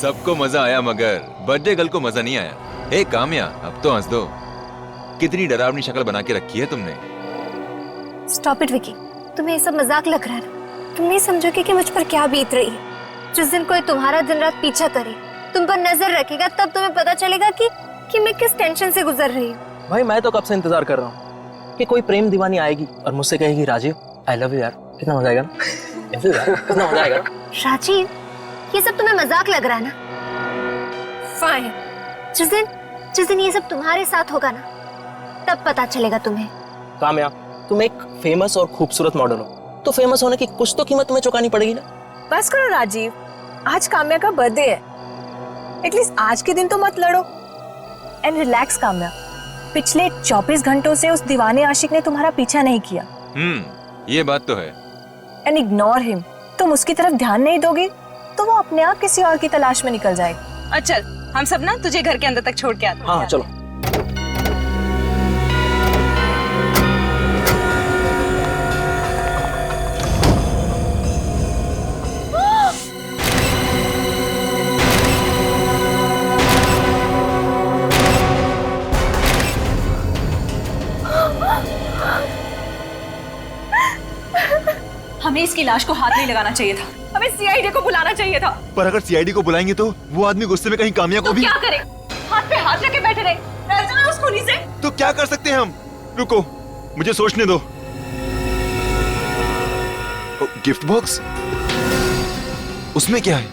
सबको मजा आया मगर बर्थडे गर्ल को मजा नहीं आया। हे काम्या, अब तो हंस दो। कितनी डरावनी शक्ल बना के रखी है तुमने। स्टॉप इट विकी, तुम्हें ये सब मजाक लग रहा है ना? तुम नहीं समझोगे कि मुझ पर क्या बीत रही है। जिस दिन कोई तुम्हारा दिन रात पीछा करे, तुम पर नजर रखेगा, तब तुम्हें पता चलेगा कि मैं किस टेंशन से गुजर रही हूँ। भाई मैं तो कब से इंतजार कर रहा हूँ कि कोई प्रेम दीवानी आएगी और मुझसे कहेगी राजीव आई लव यू यार। कितना मजा आएगा ना? कितना मजा आएगा। राजीव, ये सब तुम्हें मजाक लग रहा है ना? फाइन, जिस दिन ये सब तुम्हारे साथ होगा ना, तब पता चलेगा तुम्हें। काम्या, तुम एक फेमस और खूबसूरत मॉडल हो, तो फेमस होने की कुछ तो कीमत तुम्हें चुकानी पड़ेगी ना। बस करो राजीव, आज काम्या का बर्थडे है, एटलीस्ट आज के दिन तो मत लड़ो। एंड रिलैक्स काम्या, पिछले 24 घंटों से उस दीवाने आशिक ने तुम्हारा पीछा नहीं किया। ये बात तो है। And ignore him. तुम उसकी तरफ ध्यान नहीं दोगे तो वो अपने आप किसी और की तलाश में निकल जाएगा। अच्छा, हम सब ना तुझे घर के अंदर तक छोड़ के आते हैं। हाँ चलो। हमें इसकी लाश को हाथ नहीं लगाना चाहिए था, हमें सीआईडी को बुलाना चाहिए था। पर अगर सीआईडी को बुलाएंगे तो वो आदमी गुस्से में कहीं काम्या को तो भी क्या करे? हाथ पे हाथ रखे बैठे रहे, डर जाए उस खूनी से। तो क्या कर सकते हैं हम? रुको, मुझे सोचने दो। गिफ्ट बॉक्स, उसमें क्या है?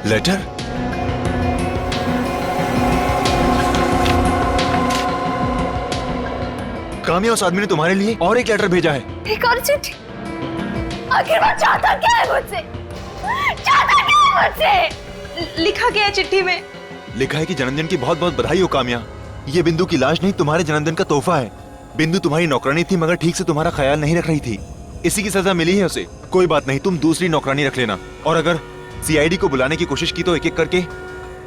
लेटर? काम्या, उस आदमी ने तुम्हारे लिए और एक लेटर भेजा है। एक और चिट्ठी? आखिर वो चाहता क्या है मुझसे? चाहता क्या है मुझसे? लिखा गया चिट्ठी में, लिखा है कि जन्मदिन की बहुत बहुत बधाई हो काम्या। ये बिंदु की लाश नहीं, तुम्हारे जन्मदिन का तोहफा है। बिंदु तुम्हारी नौकरानी थी मगर ठीक से तुम्हारा ख्याल नहीं रख रही थी, इसी की सजा मिली है उसे। कोई बात नहीं, तुम दूसरी नौकरानी रख लेना। और अगर सीआईडी को बुलाने की कोशिश की तो एक एक करके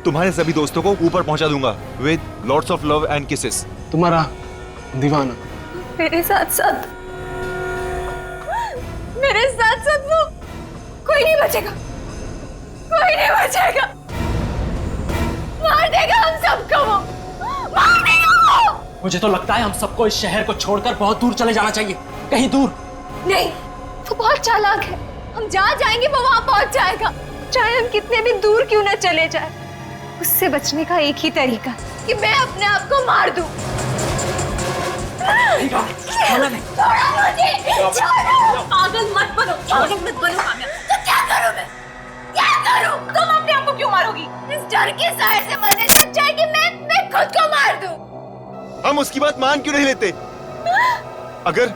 तुम्हारे सभी दोस्तों को ऊपर पहुंचा दूंगा with lots of love and kisses. तुम्हारा दीवाना। मेरे साथ साथ वो कोई नहीं बचेगा, कोई नहीं बचेगा। मार देगा हम सबको वो, मार देगा वो। मुझे तो लगता है हम सबको इस शहर को छोड़कर बहुत दूर चले जाना चाहिए, कहीं दूर। नहीं, वो बहुत चालाक है। हम जहाँ जाएंगे वो वहाँ पहुँच जाएगा, चाहे हम कितने भी दूर क्यों न चले जाए। उससे बचने का एक ही तरीका कि मैं अपने आप को मार दूं। छोड़ो मुझे, छोड़ो। पागल मत बनो, पागल मत बनो काम्या। तो क्या करूं मैं? क्या करूं? तुम अपने आप को क्यों मारोगी? इस डर के साए से मरने से अच्छा है कि मैं खुद को मार दूं। हम उसकी बात मान क्यों नहीं लेते? अगर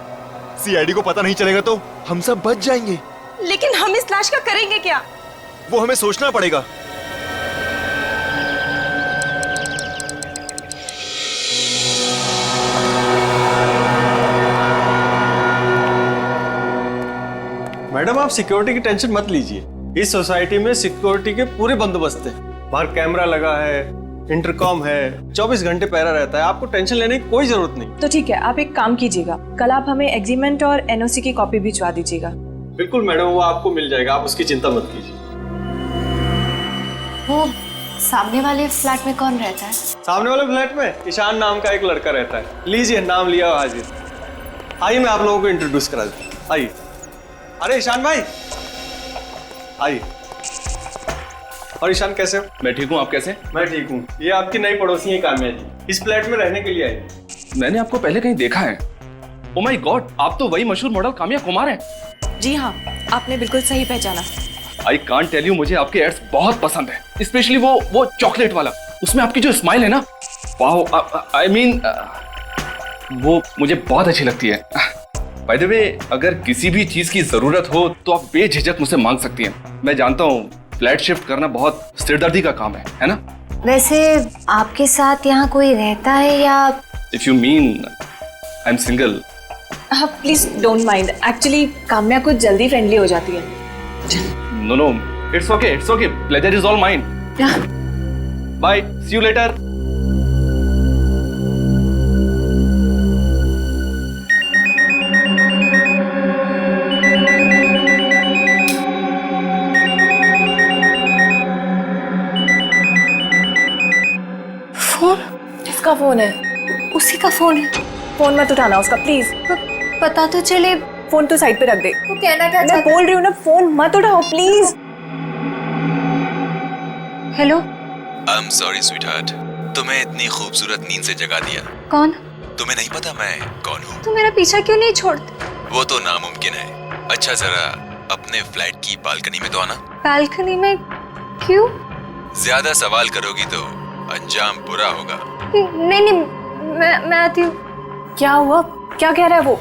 सीआईडी को पता नहीं चलेगा तो हम सब बच जाएंगे। लेकिन हम इस लाश का करेंगे क्या? वो हमें सोचना पड़ेगा। मैडम, आप सिक्योरिटी की टेंशन मत लीजिए। इस सोसाइटी में सिक्योरिटी के पूरे बंदोबस्त है। बाहर कैमरा लगा है, इंटरकॉम है, 24 घंटे पहरा रहता है। आपको टेंशन लेने की कोई जरूरत नहीं। तो ठीक है, आप एक काम कीजिएगा, कल आप हमें एग्रीमेंट और एनओसी की कॉपी भिजवा दीजिएगा। बिल्कुल मैडम, वो आपको मिल जाएगा, आप उसकी चिंता मत कीजिए। वो सामने वाले फ्लैट में कौन रहता है? सामने वाले फ्लैट में ईशान नाम का एक लड़का रहता है। लीजिए, नाम लिया हाजिर। आइए, मैं आप लोगों को इंट्रोड्यूस करा दूं। आइए। अरे ईशान भाई, आइए। और ईशान कैसे हो? मैं ठीक हूँ, आप कैसे? मैं ठीक हूँ। ये आपकी नई पड़ोसी है काम्या जी, इस फ्लैट में रहने के लिए आई। मैंने आपको पहले कहीं देखा है। ओ माय गॉड, आप तो वही मशहूर मॉडल काम्या कुमार हैं। जी हाँ, आपने बिल्कुल सही पहचाना। आई कांट टेल यू, मुझे आपके एड्स बहुत पसंद है, स्पेशली वो चॉकलेट वाला। उसमें आपकी जो स्माइल है ना, वाओ, आई मीन वो मुझे बहुत अच्छी लगती है। बाय द वे, अगर किसी भी चीज की जरूरत हो तो आप बेझिझक मुझसे मांग सकती हैं। मैं जानता हूँ फ्लैट शिफ्ट करना बहुत सिरदर्दी का काम है ना? वैसे आपके साथ यहाँ कोई रहता है या? If you mean I am single. Please don't mind, actually Kamya कुछ जल्दी फ्रेंडली हो जाती है। No, it's okay, pleasure is all mine. Bye, see you later. उसका फोन है। उसी का फोन है। फोन मत उठाना उसका प्लीज। पता तो चले। फोन तो साइड पे रख दे। वो कहना क्या मैं चाहता बोल रही हूँ ना, फोन मत उठाओ please. Hello. I am sorry sweetheart, तुम्हें इतनी खूबसूरत नींद से जगा दिया। कौन? तुम्हें नहीं पता मैं कौन हूँ? तुम मेरा पीछा क्यों नहीं छोड़ते? वो तो नामुमकिन है। अच्छा जरा अपने फ्लैट की बालकनी में तो आना। बालकनी में? क्यों? ज्यादा सवाल करोगी तो अंजाम बुरा होगा। नहीं नहीं, मैं आती हूँ। क्या हुआ? क्या कह रहा है वो?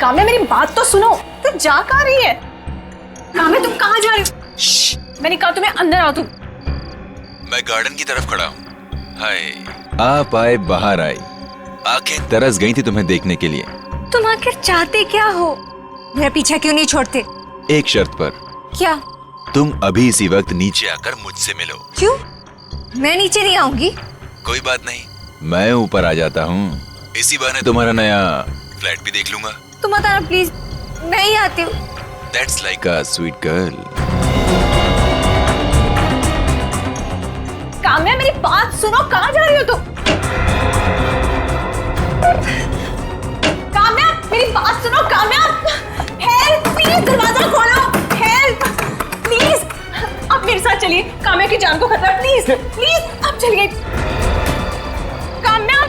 काम्या मेरी बात तो सुनो। तू जा कहाँ रही है? काम्या तुम कहाँ जा रही हो? मैंने कहा तुम्हें अंदर आओ तुम। मैं गार्डन की तरफ खड़ा हूँ। हाय, आप आए बाहर आई, आंखें तरस गई थी तुम्हें देखने के लिए। तुम आखिर चाहते क्या हो? मेरा पीछा क्यों नहीं छोड़ते? एक शर्त पर। क्या? तुम अभी इसी वक्त नीचे आकर मुझसे मिलो। क्यों? मैं नीचे नहीं आऊंगी। कोई बात नहीं, मैं ऊपर आ जाता हूँ। इसी बहाने तुम्हारा नया फ्लैट भी देख लूंगा। तुम मत आना प्लीज, मैं ही आती हूँ। That's like a sweet girl. Kamya मेरी बात सुनो, कहाँ जा रही हो तुम? काम्या मेरी बात सुनो। काम्या हेल्प प्लीज, दरवाजा खोलो। हेल्प प्लीज, आप मेरे साथ चलिए। काम्या की जान को खतरा है। प्लीज प्लीज आप चलिए। काम्या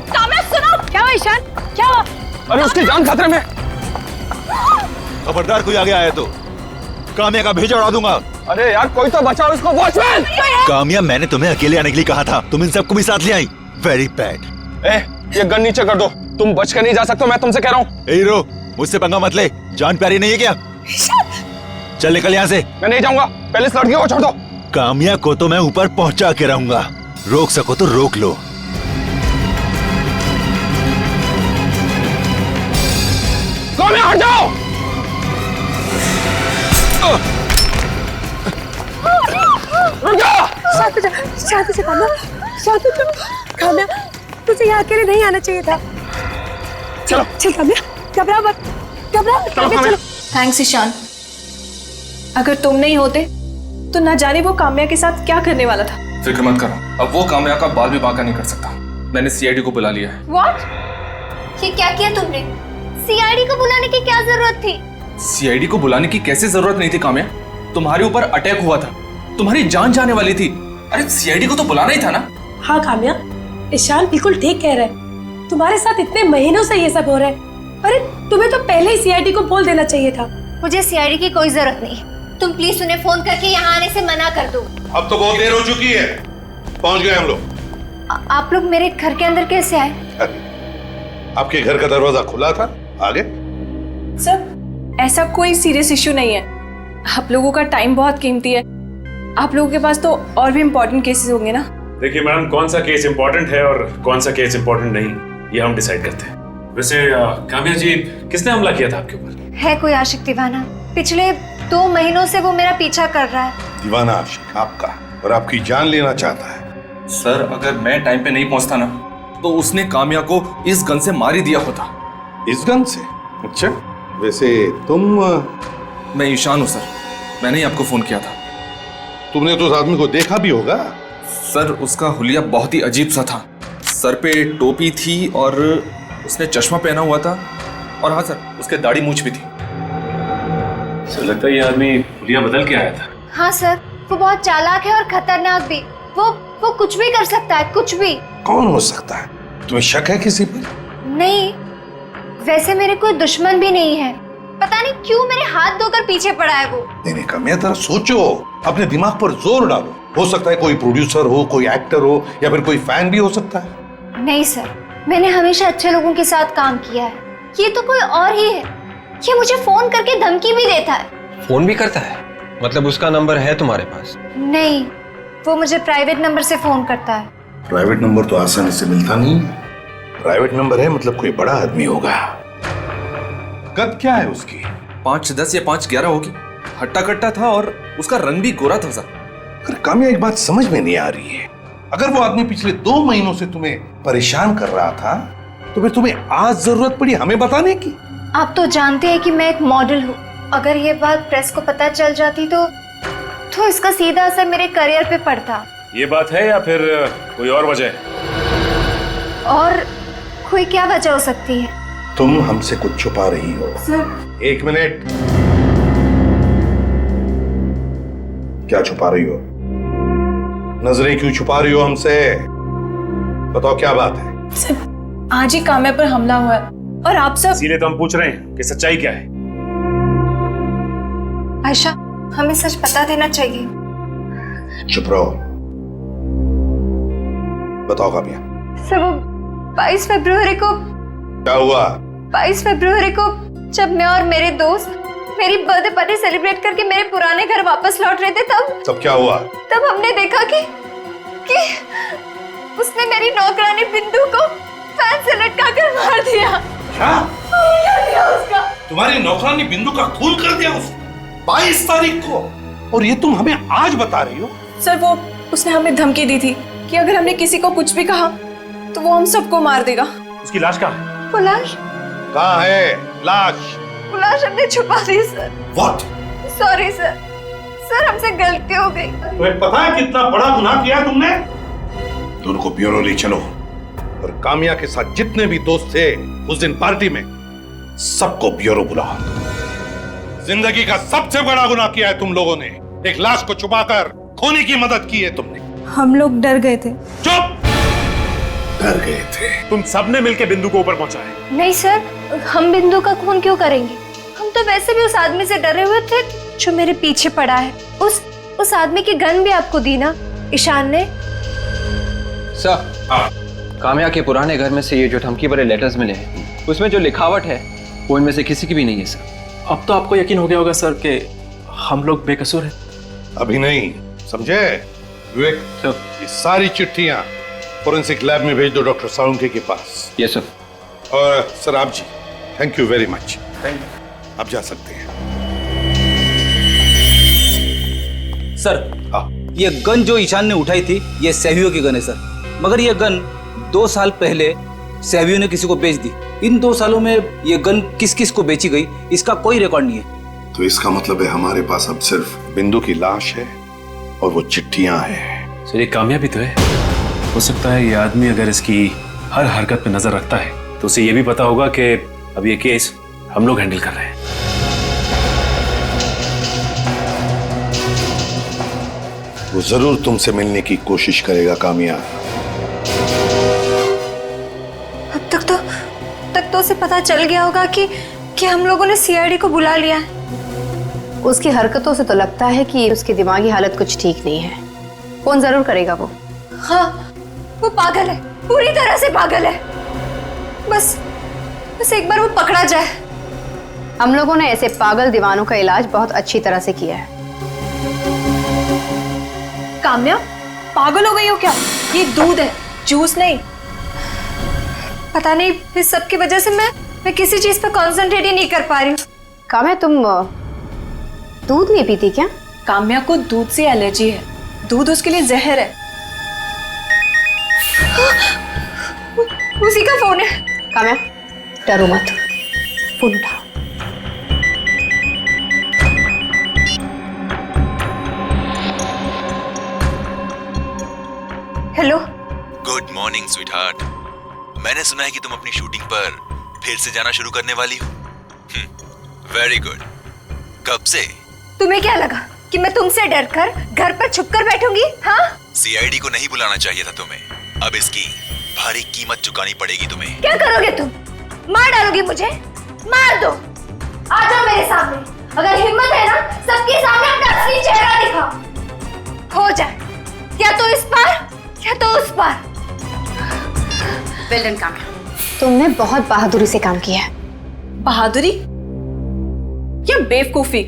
काम्या सुनो। क्या हुआ ईशान? क्या हुआ? अरे उसकी जान खतरे में। खबरदार कोई आगे आया तो काम्या का भेजा उड़ा दूंगा। अरे यार कोई तो बचाओ इसको, वॉचमैन। काम्या, मैंने तुम्हें अकेले आने के लिए कहा था, तुम इन सबको भी साथ ले आई। Very bad. ये गन नीचे कर दो, तुम बच के नहीं जा सकते, मैं तुमसे कह रहा हूँ। हीरो, मुझसे पंगा मत ले, जान प्यारी नहीं है क्या? चल निकल यहाँ से। मैं नहीं जाऊंगा, पहले इस लड़की को छोड़ दो। काम्या को तो मैं ऊपर पहुंचा के रहूंगा, रोक सको तो रोक लो। काम्या हट जाओ। रुक जा। शांत हो जा, शांत हो जा काम्या, शांत हो जा। काम्या तुझे यहाँ अकेले नहीं आना चाहिए था। चलो चल काम्या, घबरा मत, घबरा मत। चलो काम्या। थैंक्स ईशान, अगर तुम नहीं होते तो ना जाने वो काम्या के साथ क्या करने वाला था। फिक्र मत करो, अब वो काम्या का बाल भी बांका नहीं कर सकता। मैंने सीआईडी को बुला लिया है। व्हाट? ये क्या किया तुमने? सीआईडी को बुलाने की क्या जरूरत थी? सीआईडी को बुलाने की कैसे जरूरत नहीं थी काम्या? तुम्हारे ऊपर अटैक हुआ था, तुम्हारी जान जाने वाली थी। अरे सीआईडी को तो बुलाना ही था ना। हाँ काम्या, ईशान बिल्कुल ठीक कह रहा है। तुम्हारे साथ इतने महीनों से ये सब हो रहा है। अरे तुम्हें तो पहले ही सीआईडी को बोल देना चाहिए था। मुझे सीआईडी की कोई जरूरत नहीं। तुम प्लीज उन्हें फोन करके यहाँ आने से मना कर दो। अब तो बहुत देर हो चुकी है, पहुंच गए हम लोग। आप लोग मेरे घर के अंदर कैसे आए? आपके घर का दरवाजा खुला था, आगे। सर ऐसा कोई सीरियस इश्यू नहीं है। आप लोगों का टाइम बहुत कीमती है। आप लोगों के पास तो और भी इम्पोर्टेंट केसेस होंगे ना। देखिए मैडम, कौन सा केस इम्पोर्टेंट है और कौन सा केस इम्पोर्टेंट नहीं, ये हम डिसाइड करते हैं। वैसे काम्या जी, किसने हमला किया था आपके ऊपर? है कोई आशिक दीवाना, पिछले 2 महीनों से वो मेरा पीछा कर रहा है। दीवाना आशिक आपका, और आपकी जान लेना चाहता है। सर अगर मैं टाइम पे नहीं पहुंचता ना तो उसने काम्या को इस गन से मार ही दिया होता। इस गन से? अच्छा, वैसे तुम मैं ईशान हूँ सर, मैंने ही आपको फोन किया था। तुमने तो उस आदमी को देखा भी होगा। सर उसका हुलिया बहुत ही अजीब सा था, सर पे टोपी थी और उसने चश्मा पहना हुआ था, और हाँ सर उसके दाढ़ी मूंछ भी थी। सर लगता है ये आदमी हुलिया बदल के आया था। हाँ सर, वो बहुत चालाक है और खतरनाक भी। वो कुछ भी कर सकता है, कुछ भी। कौन हो सकता है? तुम्हें शक है किसी पर? नहीं, वैसे मेरे कोई दुश्मन भी नहीं है। पता नहीं क्यों मेरे हाथ धोकर पीछे पड़ा है वो। नहीं काम्या, जरा सोचो, अपने दिमाग पर जोर डालो। हो सकता है कोई प्रोड्यूसर हो, कोई एक्टर हो, या फिर कोई फैन भी हो सकता है। नहीं सर, मैंने हमेशा अच्छे लोगों के साथ काम किया है। ये तो कोई और ही है। ये मुझे फोन करके धमकी भी देता है। फोन भी करता है? मतलब उसका नंबर है तुम्हारे पास? नहीं, वो मुझे प्राइवेट नंबर से फोन करता है। प्राइवेट नंबर तो आसानी से मिलता नहीं। प्राइवेट नंबर है मतलब कोई बड़ा आदमी होगा। कद क्या है उसकी? 5'10" या 5'11" होगी। हट्टा कट्टा था और उसका रंग भी गोरा था सर। अगर काम्या, एक बात समझ में नहीं आ रही है। अगर वो आदमी पिछले 2 महीनों से तुम्हें परेशान कर रहा था, तो फिर तुम्हें आज जरूरत पड़ी हमें बताने की? आप तो जानते हैं कि मैं एक मॉडल हूँ। अगर ये बात प्रेस को पता चल जाती तो इसका सीधा असर मेरे करियर पे पड़ता। ये बात है या फिर कोई और वजह है? और कोई क्या वजह हो सकती है? तुम हमसे कुछ छुपा रही हो। Sir, 1 minute. क्या छुपा रही हो? नजरें क्यों छुपा रही हो हमसे? बताओ क्या बात है? सर, आज ही काम्या पर हमला हुआ है और आप सब। इसीलिए तो हम पूछ रहे हैं कि सच्चाई क्या है। आयशा, हमें सच बता देना चाहिए। चुप रहो। बताओ काम्या। सर, वो 22 फरवरी को क्या हुआ? 22 फरवरी को जब मैं और मेरे दोस्त मेरी बर्थडे पार्टी सेलिब्रेट करके मेरे पुराने घर वापस लौट रहे थे, तब क्या हुआ? तब हमने देखा कि उसने मेरी नौकरानी बिंदु को फैन से लटका कर मार दिया। क्या? मार दिया उसका। तुम्हारी नौकरानी बिंदु का खून कर दिया उसने 22 तारीख को, और ये तुम हमें आज बता रही हो? सर, वो उसने हमें धमकी दी थी कि अगर हमने किसी को कुछ भी कहा तो वो हम सबको मार देगा। उसकी लाश कहाँ है? वो लाश? कहाँ है लाश? वो लाश हमने छुपा दी sir. What? Sorry sir, sir हमसे गलती हो गई। तुम्हें पता है कितना बड़ा गुनाह किया तुमने? तो उनको ब्यूरो ले चलो और काम्या के साथ जितने भी दोस्त थे उस दिन पार्टी में, सबको ब्यूरो बुलाओ। जिंदगी का सबसे बड़ा गुनाह किया है तुम लोगों ने। एक लाश को छुपाकर खोने की मदद की है तुमने। हम लोग डर गए थे। चुप! डर गए थे? तुम सबने मिलकर बिंदु को ऊपर पहुंचाया। नहीं सर, हम बिंदु का खून क्यों करेंगे? हम तो वैसे भी उस आदमी से डरे हुए थे जो मेरे पीछे पड़ा है। उस आदमी की गन भी आपको दी ना ईशान ने? सर, काम्या के पुराने घर में से ये जो धमकी भरे लेटर्स मिले हैं, उसमें जो लिखावट है वो इनमें से किसी की भी नहीं है सर। अब तो आपको यकीन हो गया होगा सर कि हम लोग बेकसूर हैं। अभी नहीं, समझे विवेक? सर। ये सारी चिट्ठियां फोरेंसिक लैब में भेज दो डॉक्टर सालुंके के पास। Yes sir. और सर आप जी, थैंक यू वेरी मच। आप जा सकते हैं। सर, ये गन जो ईशान ने उठाई थी ये सहवियों की गन है सर, मगर ये गन 2 साल पहले सहवियों ने किसी को बेच दी। इन 2 सालों में ये गन किस किस को बेची गई इसका कोई रिकॉर्ड नहीं है। तो इसका मतलब है हमारे पास अब सिर्फ बिंदु की लाश है और वो चिट्ठियां हैं। सर, ये कामयाब भी तो है। हो सकता है ये आदमी अगर इसकी हर हरकत पे नजर रखता है तो उसे ये भी पता होगा कि अब ये केस हम लोग हैंडल कर रहे हैं। वो जरूर तुमसे मिलने की कोशिश करेगा काम्या। अब तक तो उसे पता चल गया होगा कि हम लोगों ने सीआईडी को बुला लिया है। उसकी हरकतों से तो लगता है कि उसकी दिमागी हालत कुछ ठीक नहीं है। फोन जरूर करेगा वो। हाँ, वो पागल है, पूरी तरह से पागल है। बस एक बार वो पकड़ा जाए। हम लोगों ने ऐसे पागल दीवानों का इलाज बहुत अच्छी तरह से किया है। काम्या, पागल हो गई हो क्या? ये दूध है, जूस नहीं। पता नहीं, इस सब की वजह से मैं किसी चीज पर कंसंट्रेट ही नहीं कर पा रही हूँ। काम्या, तुम दूध नहीं पीती क्या? काम्या को दूध से एलर्जी है, दूध उसके लिए जहर है। उसी का फोन है। काम्या, डरो मत, फोन उठाओ। हेलो। Good morning sweetheart. मैंने सुना है कि तुम अपनी शूटिंग पर फिर से जाना शुरू करने वाली हो। Very good. कब से? तुम्हें क्या लगा कि मैं तुमसे डरकर घर पर छुपकर बैठूंगी? हाँ? सीआईडी को नहीं बुलाना चाहिए था तुम्हें। अब इसकी भारी कीमत चुकानी पड़ेगी तुम्हें। क्या करोगे तुम? मार डालोगे मुझे? मार दो। आ जाओ मेरे सामने। अगर हिम्मत है ना, सबके सामने अपना असली चेहरा दिखाओ। हो जाए या तो इस पार या तो उस पार। वेल डन काम्या, तुमने बहुत बहादुरी से काम किया है। बहादुरी या बेवकूफी,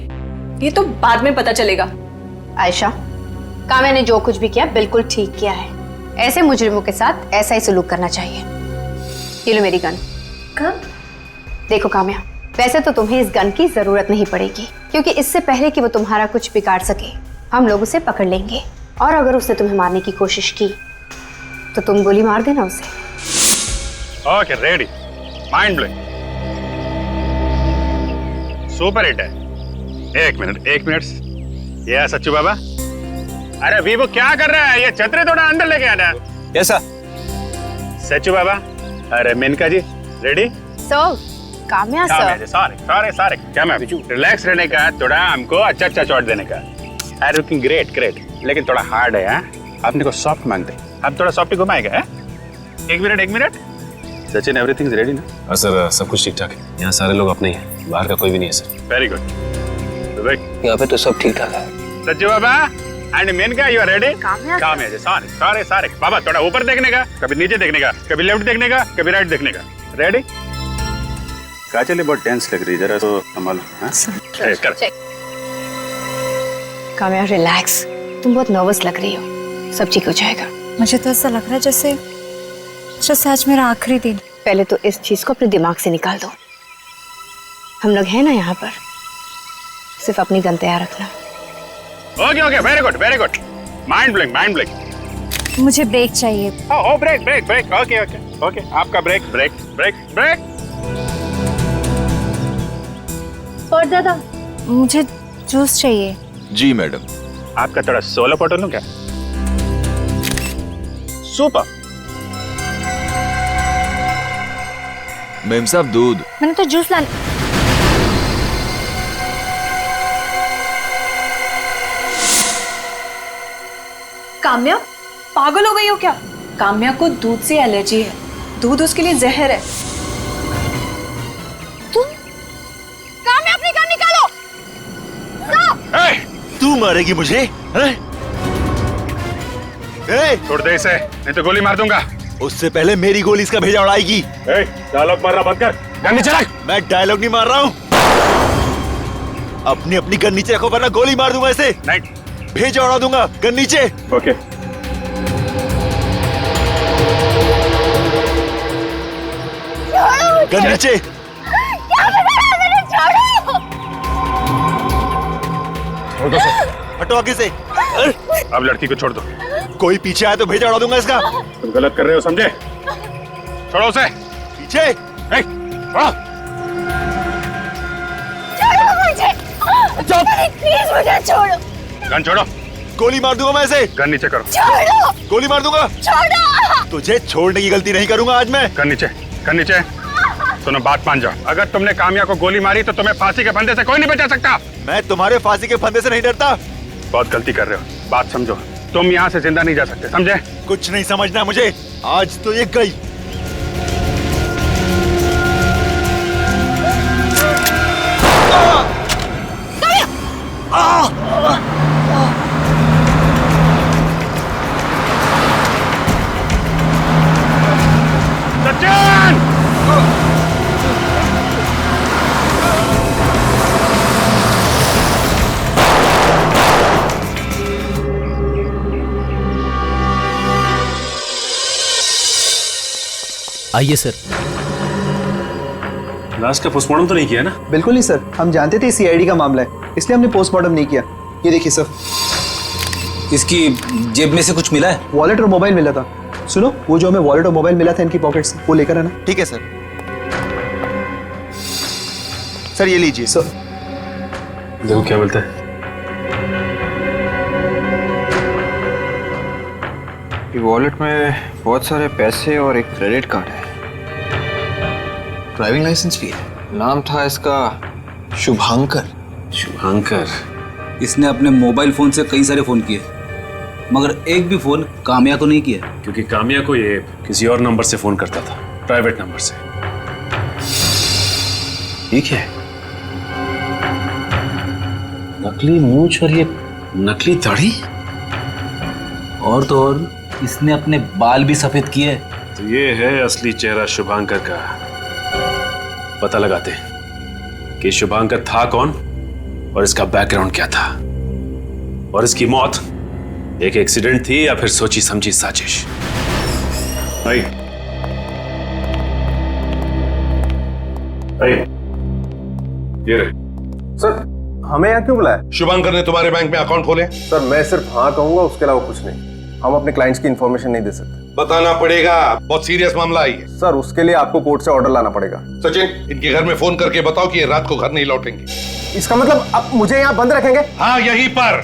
ये तो बाद में पता चलेगा। आयशा, काम्या ने जो कुछ भी किया बिल्कुल ठीक किया है। ऐसे मुजरिमों के साथ ऐसा ही सलूक करना चाहिए। ये लो मेरी गन। गन? देखो काम्या, वैसे तो तुम्हें इस गन की जरूरत नहीं पड़ेगी, क्योंकि इससे पहले कि वो तुम्हारा कुछ बिगाड़ सके हम लोग उसे पकड़ लेंगे, और अगर उसने तुम्हें मारने की कोशिश की तो तुम गोली मार देना उसे। Okay, ready. Mind blowing, super hit है। एक मिनट। ये सच्चू बाबा, अरे अभी वो क्या कर रहा है? ये छतरी थोड़ा अंदर लेके आना। ऐसा सचू बाबा, अरे Menaka ji, ready? Sir, Kamya sir. Sorry क्या मैम, रिलैक्स रहने का, थोड़ा हमको अच्छा शॉट देने का। अरे लुकिंग ग्रेट ग्रेट, लेकिन थोड़ा हार्ड है। आपने को सॉफ्ट मांगते, आप थोड़ा सॉफ्ट घुमाएगा। एक minute Sachin, everything is ready ना? हाँ सर, सब कुछ ठीक ठाक है। यहाँ सारे लोग अपने ही हैं, बाहर का कोई भी नहीं है सर। Very good. यहाँ पे तो सब ठीक ठाक है। सच्चू बाबा and Menaka, you are ready? Kamya ji, sorry बाबा, थोड़ा ऊपर देखने का, कभी नीचे देखने का, कभी लेफ्ट देखने का, कभी राइट देखने का। रेडी? काजल बहुत टेंस लग रही है, जरा तो संभालो। काम्या रिलैक्स, तुम बहुत नर्वस लग रही हो, सब ठीक हो जाएगा। मुझे तो ऐसा लग रहा है जैसे आज मेरा आखिरी दिन। पहले तो इस चीज को अपने दिमाग से निकाल दो। हम लोग हैं ना यहाँ पर, सिर्फ अपनी गन तैयार रखना। Okay, very good. Mind blank. मुझे ब्रेक चाहिए। ओ ब्रेक। ओके, आपका ब्रेक। और दादा, मुझे जूस चाहिए। जी मैडम। आपका थोड़ा सोलो पटो लूं क्या? सुपर। मैम साहब, दूध। मैंने तो जूस लाना। काम्या, पागल हो गई हो क्या? काम्या को दूध से एलर्जी है, दूध उसके लिए जहर है। काम्या, अपनी गन निकालो। तू मारेगी मुझे? छोड़ दे इसे, नहीं तो गोली मार दूंगा। उससे पहले मेरी गोली इसका भेजा उड़ाएगी। डायलॉग मारना बंद कर, गन नीचे रख। मैं डायलॉग नहीं मार रहा हूँ। अपनी गन नीचे रखो वरना गोली मार दूंगा इसे। नहीं, भेजा उड़ा दूंगा। गन नीचे। ओके। गन नीचे। हटो आगे से। अब लड़की को छोड़ दो। कोई पीछे आए तो भेजा उड़ा दूंगा इसका। तुम गलत कर रहे हो, समझे? छोड़ो उसे। पीछे। प्लीज मुझे छोड़ो। गन छोड़ो। गोली मार दूंगा मैं इसे। गन नीचे करो। छोड़ो। गोली मार दूंगा। छोड़ो। तुझे छोड़ने की गलती नहीं करूंगा आज मैं। गन नीचे। सुनो, बात मान जाओ। अगर तुमने काम्या को गोली मारी तो तुम्हें फांसी के फंदे से कोई नहीं बचा सकता। मैं तुम्हारे फांसी के फंदे से नहीं डरता। बहुत गलती कर रहे हो, बात समझो। तुम यहाँ से जिंदा नहीं जा सकते, समझे? कुछ नहीं समझना मुझे, आज तो ये गई। सचिन! आइए सर। लाश का पोस्टमार्टम तो नहीं किया ना? बिल्कुल नहीं सर, हम जानते थे सीआईडी का मामला है, इसलिए हमने पोस्टमार्टम नहीं किया। ये देखिए सर, इसकी जेब में से कुछ मिला है? वॉलेट और मोबाइल मिला था। सुनो, वो जो हमें वॉलेट और मोबाइल मिला था इनकी पॉकेट से, वो लेकर आना। ठीक है सर। सर ये लीजिए। सर देखो क्या मिलता है। वॉलेट में बहुत सारे पैसे और एक क्रेडिट कार्ड है। ड्राइविंग लाइसेंस भी है। नाम था इसका शुभांकर। शुभांकर? इसने अपने मोबाइल फोन से कई सारे फोन किए, मगर एक भी फोन काम्या को नहीं किया। क्योंकि काम्या को ये किसी और नंबर से फोन करता था, प्राइवेट नंबर से। ठीक है। नकली मूंछ और ये नकली दाढ़ी, और तो और इसने अपने बाल भी सफेद किए। तो ये है असली चेहरा शुभांकर का। पता लगाते कि शुभांकर था कौन और इसका बैकग्राउंड क्या था, और इसकी मौत एक एक्सीडेंट थी या फिर सोची समझी साजिश। ये रहे। सर, हमें यहाँ क्यों बुलाया? शुभांकर ने तुम्हारे बैंक में अकाउंट खोले? सर, मैं सिर्फ हाँ कहूंगा, उसके अलावा कुछ नहीं। हम अपने क्लाइंट्स की इंफॉर्मेशन नहीं दे सकते। बताना पड़ेगा, बहुत सीरियस मामला है ये। सर, उसके लिए आपको कोर्ट से ऑर्डर लाना पड़ेगा। सचिन, इनके घर में फोन करके बताओ कि ये रात को घर नहीं लौटेंगे। इसका मतलब अब मुझे यहाँ बंद रखेंगे? हाँ, यहीं पर।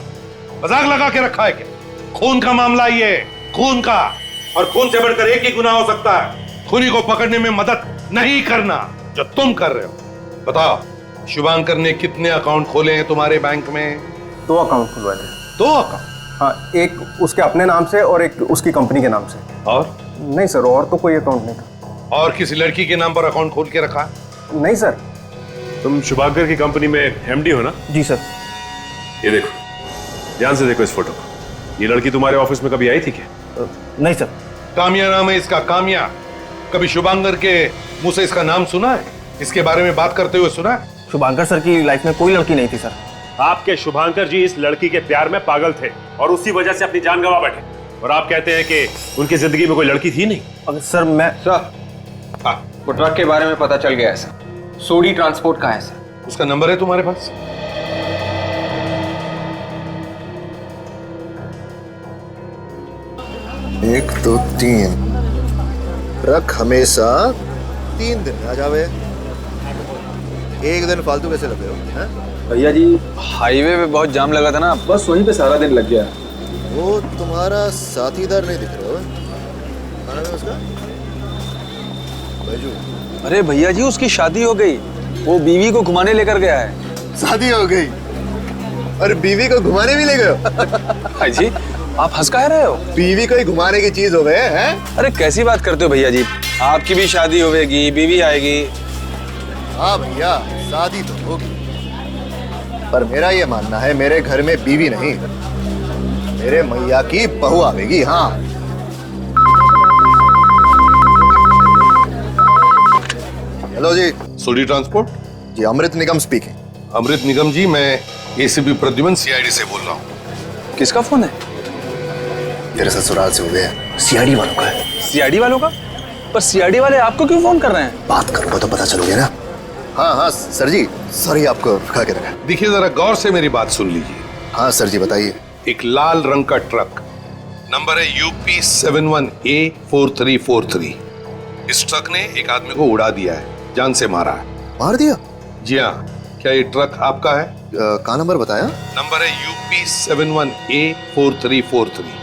मजाक लगा के रखा है क्या? खून का मामला ये, खून का। और खून से बढ़कर एक ही गुनाह हो सकता है, खूनी को पकड़ने में मदद नहीं करना जो तुम कर रहे हो। बताओ, शुभांकर ने कितने अकाउंट खोले हैं तुम्हारे बैंक में? 2 अकाउंट खुलवाए थे। 2 अकाउंट? हाँ, एक उसके अपने नाम से और एक उसकी कंपनी के नाम से। और? नहीं सर, और तो कोई अकाउंट नहीं था। और किसी लड़की के नाम पर अकाउंट खोल के रखा? नहीं सर। तुम शुभांकर की कंपनी में एमडी हो ना? जी सर। ये देखो, ध्यान से देखो इस फोटो को। ये लड़की तुम्हारे ऑफिस में कभी आई थी क्या? नहीं सर। कामिया नाम है इसका, कामिया। कभी शुभांकर के मुंह से इसका नाम सुना है? इसके बारे में बात करते हुए सुना है? शुभांकर सर की लाइफ में कोई लड़की नहीं थी सर। आपके शुभांकर जी इस लड़की के प्यार में पागल थे और उसी वजह से अपनी जान गंवा बैठे, और आप कहते हैं कि उनकी जिंदगी में कोई लड़की थी नहीं। अगर सर मैं वो ट्रक के बारे में पता चल गया है सर। सोडी ट्रांसपोर्ट का है सर। उसका नंबर है तुम्हारे पास? एक 2 3 ट्रक हमेशा 3 दिन में आ जावे। एक दिन फालतू कैसे लगे हो? भैया जी, हाईवे पे बहुत जाम लगा था ना, बस वहीं पे सारा दिन लग गया। वो तुम्हारा साथीदार नहीं दिख रहा हो? क्या नाम है उसका? बैजू। अरे भैया जी, उसकी शादी हो गई, वो बीवी को घुमाने लेकर गया है। शादी हो गई और बीवी को घुमाने भी ले गए हो? भाई जी, आप हंस कह रहे हो? बीवी को ही घुमाने की चीज हो गए हैं? अरे कैसी बात करते हो भैया जी, आपकी भी शादी होगी, बीवी आएगी। हाँ भैया, शादी तो होगी, पर मेरा ये मानना है मेरे घर में बीवी नहीं, मेरे मैया की बहू आवेगी। हाँ। हेलो जी। सोडी ट्रांसपोर्ट? जी, अमृत निगम स्पीकिंग। अमृत निगम जी, मैं एसीपी प्रद्युमन सीआईडी से बोल रहा हूँ। किसका फोन है? तेरे ससुराल से हो गया। सीआईडी वालों का है। सीआईडी वालों का? पर सीआईडी वाले आपको क्यों फोन कर रहे हैं? बात करूंगा तो पता चलोगे ना। हाँ हाँ सर जी, सॉरी आपको रुका के रखा। देखिए, जरा गौर से मेरी बात सुन लीजिए। हाँ सर जी, बताइए। एक लाल रंग का ट्रक, नंबर है UP 71A4343। इस ट्रक ने एक आदमी को उड़ा दिया है, जान से मारा है। मार दिया? जी हाँ। क्या ये ट्रक आपका है? कहाँ नंबर बताया? नंबर है UP 71A4343।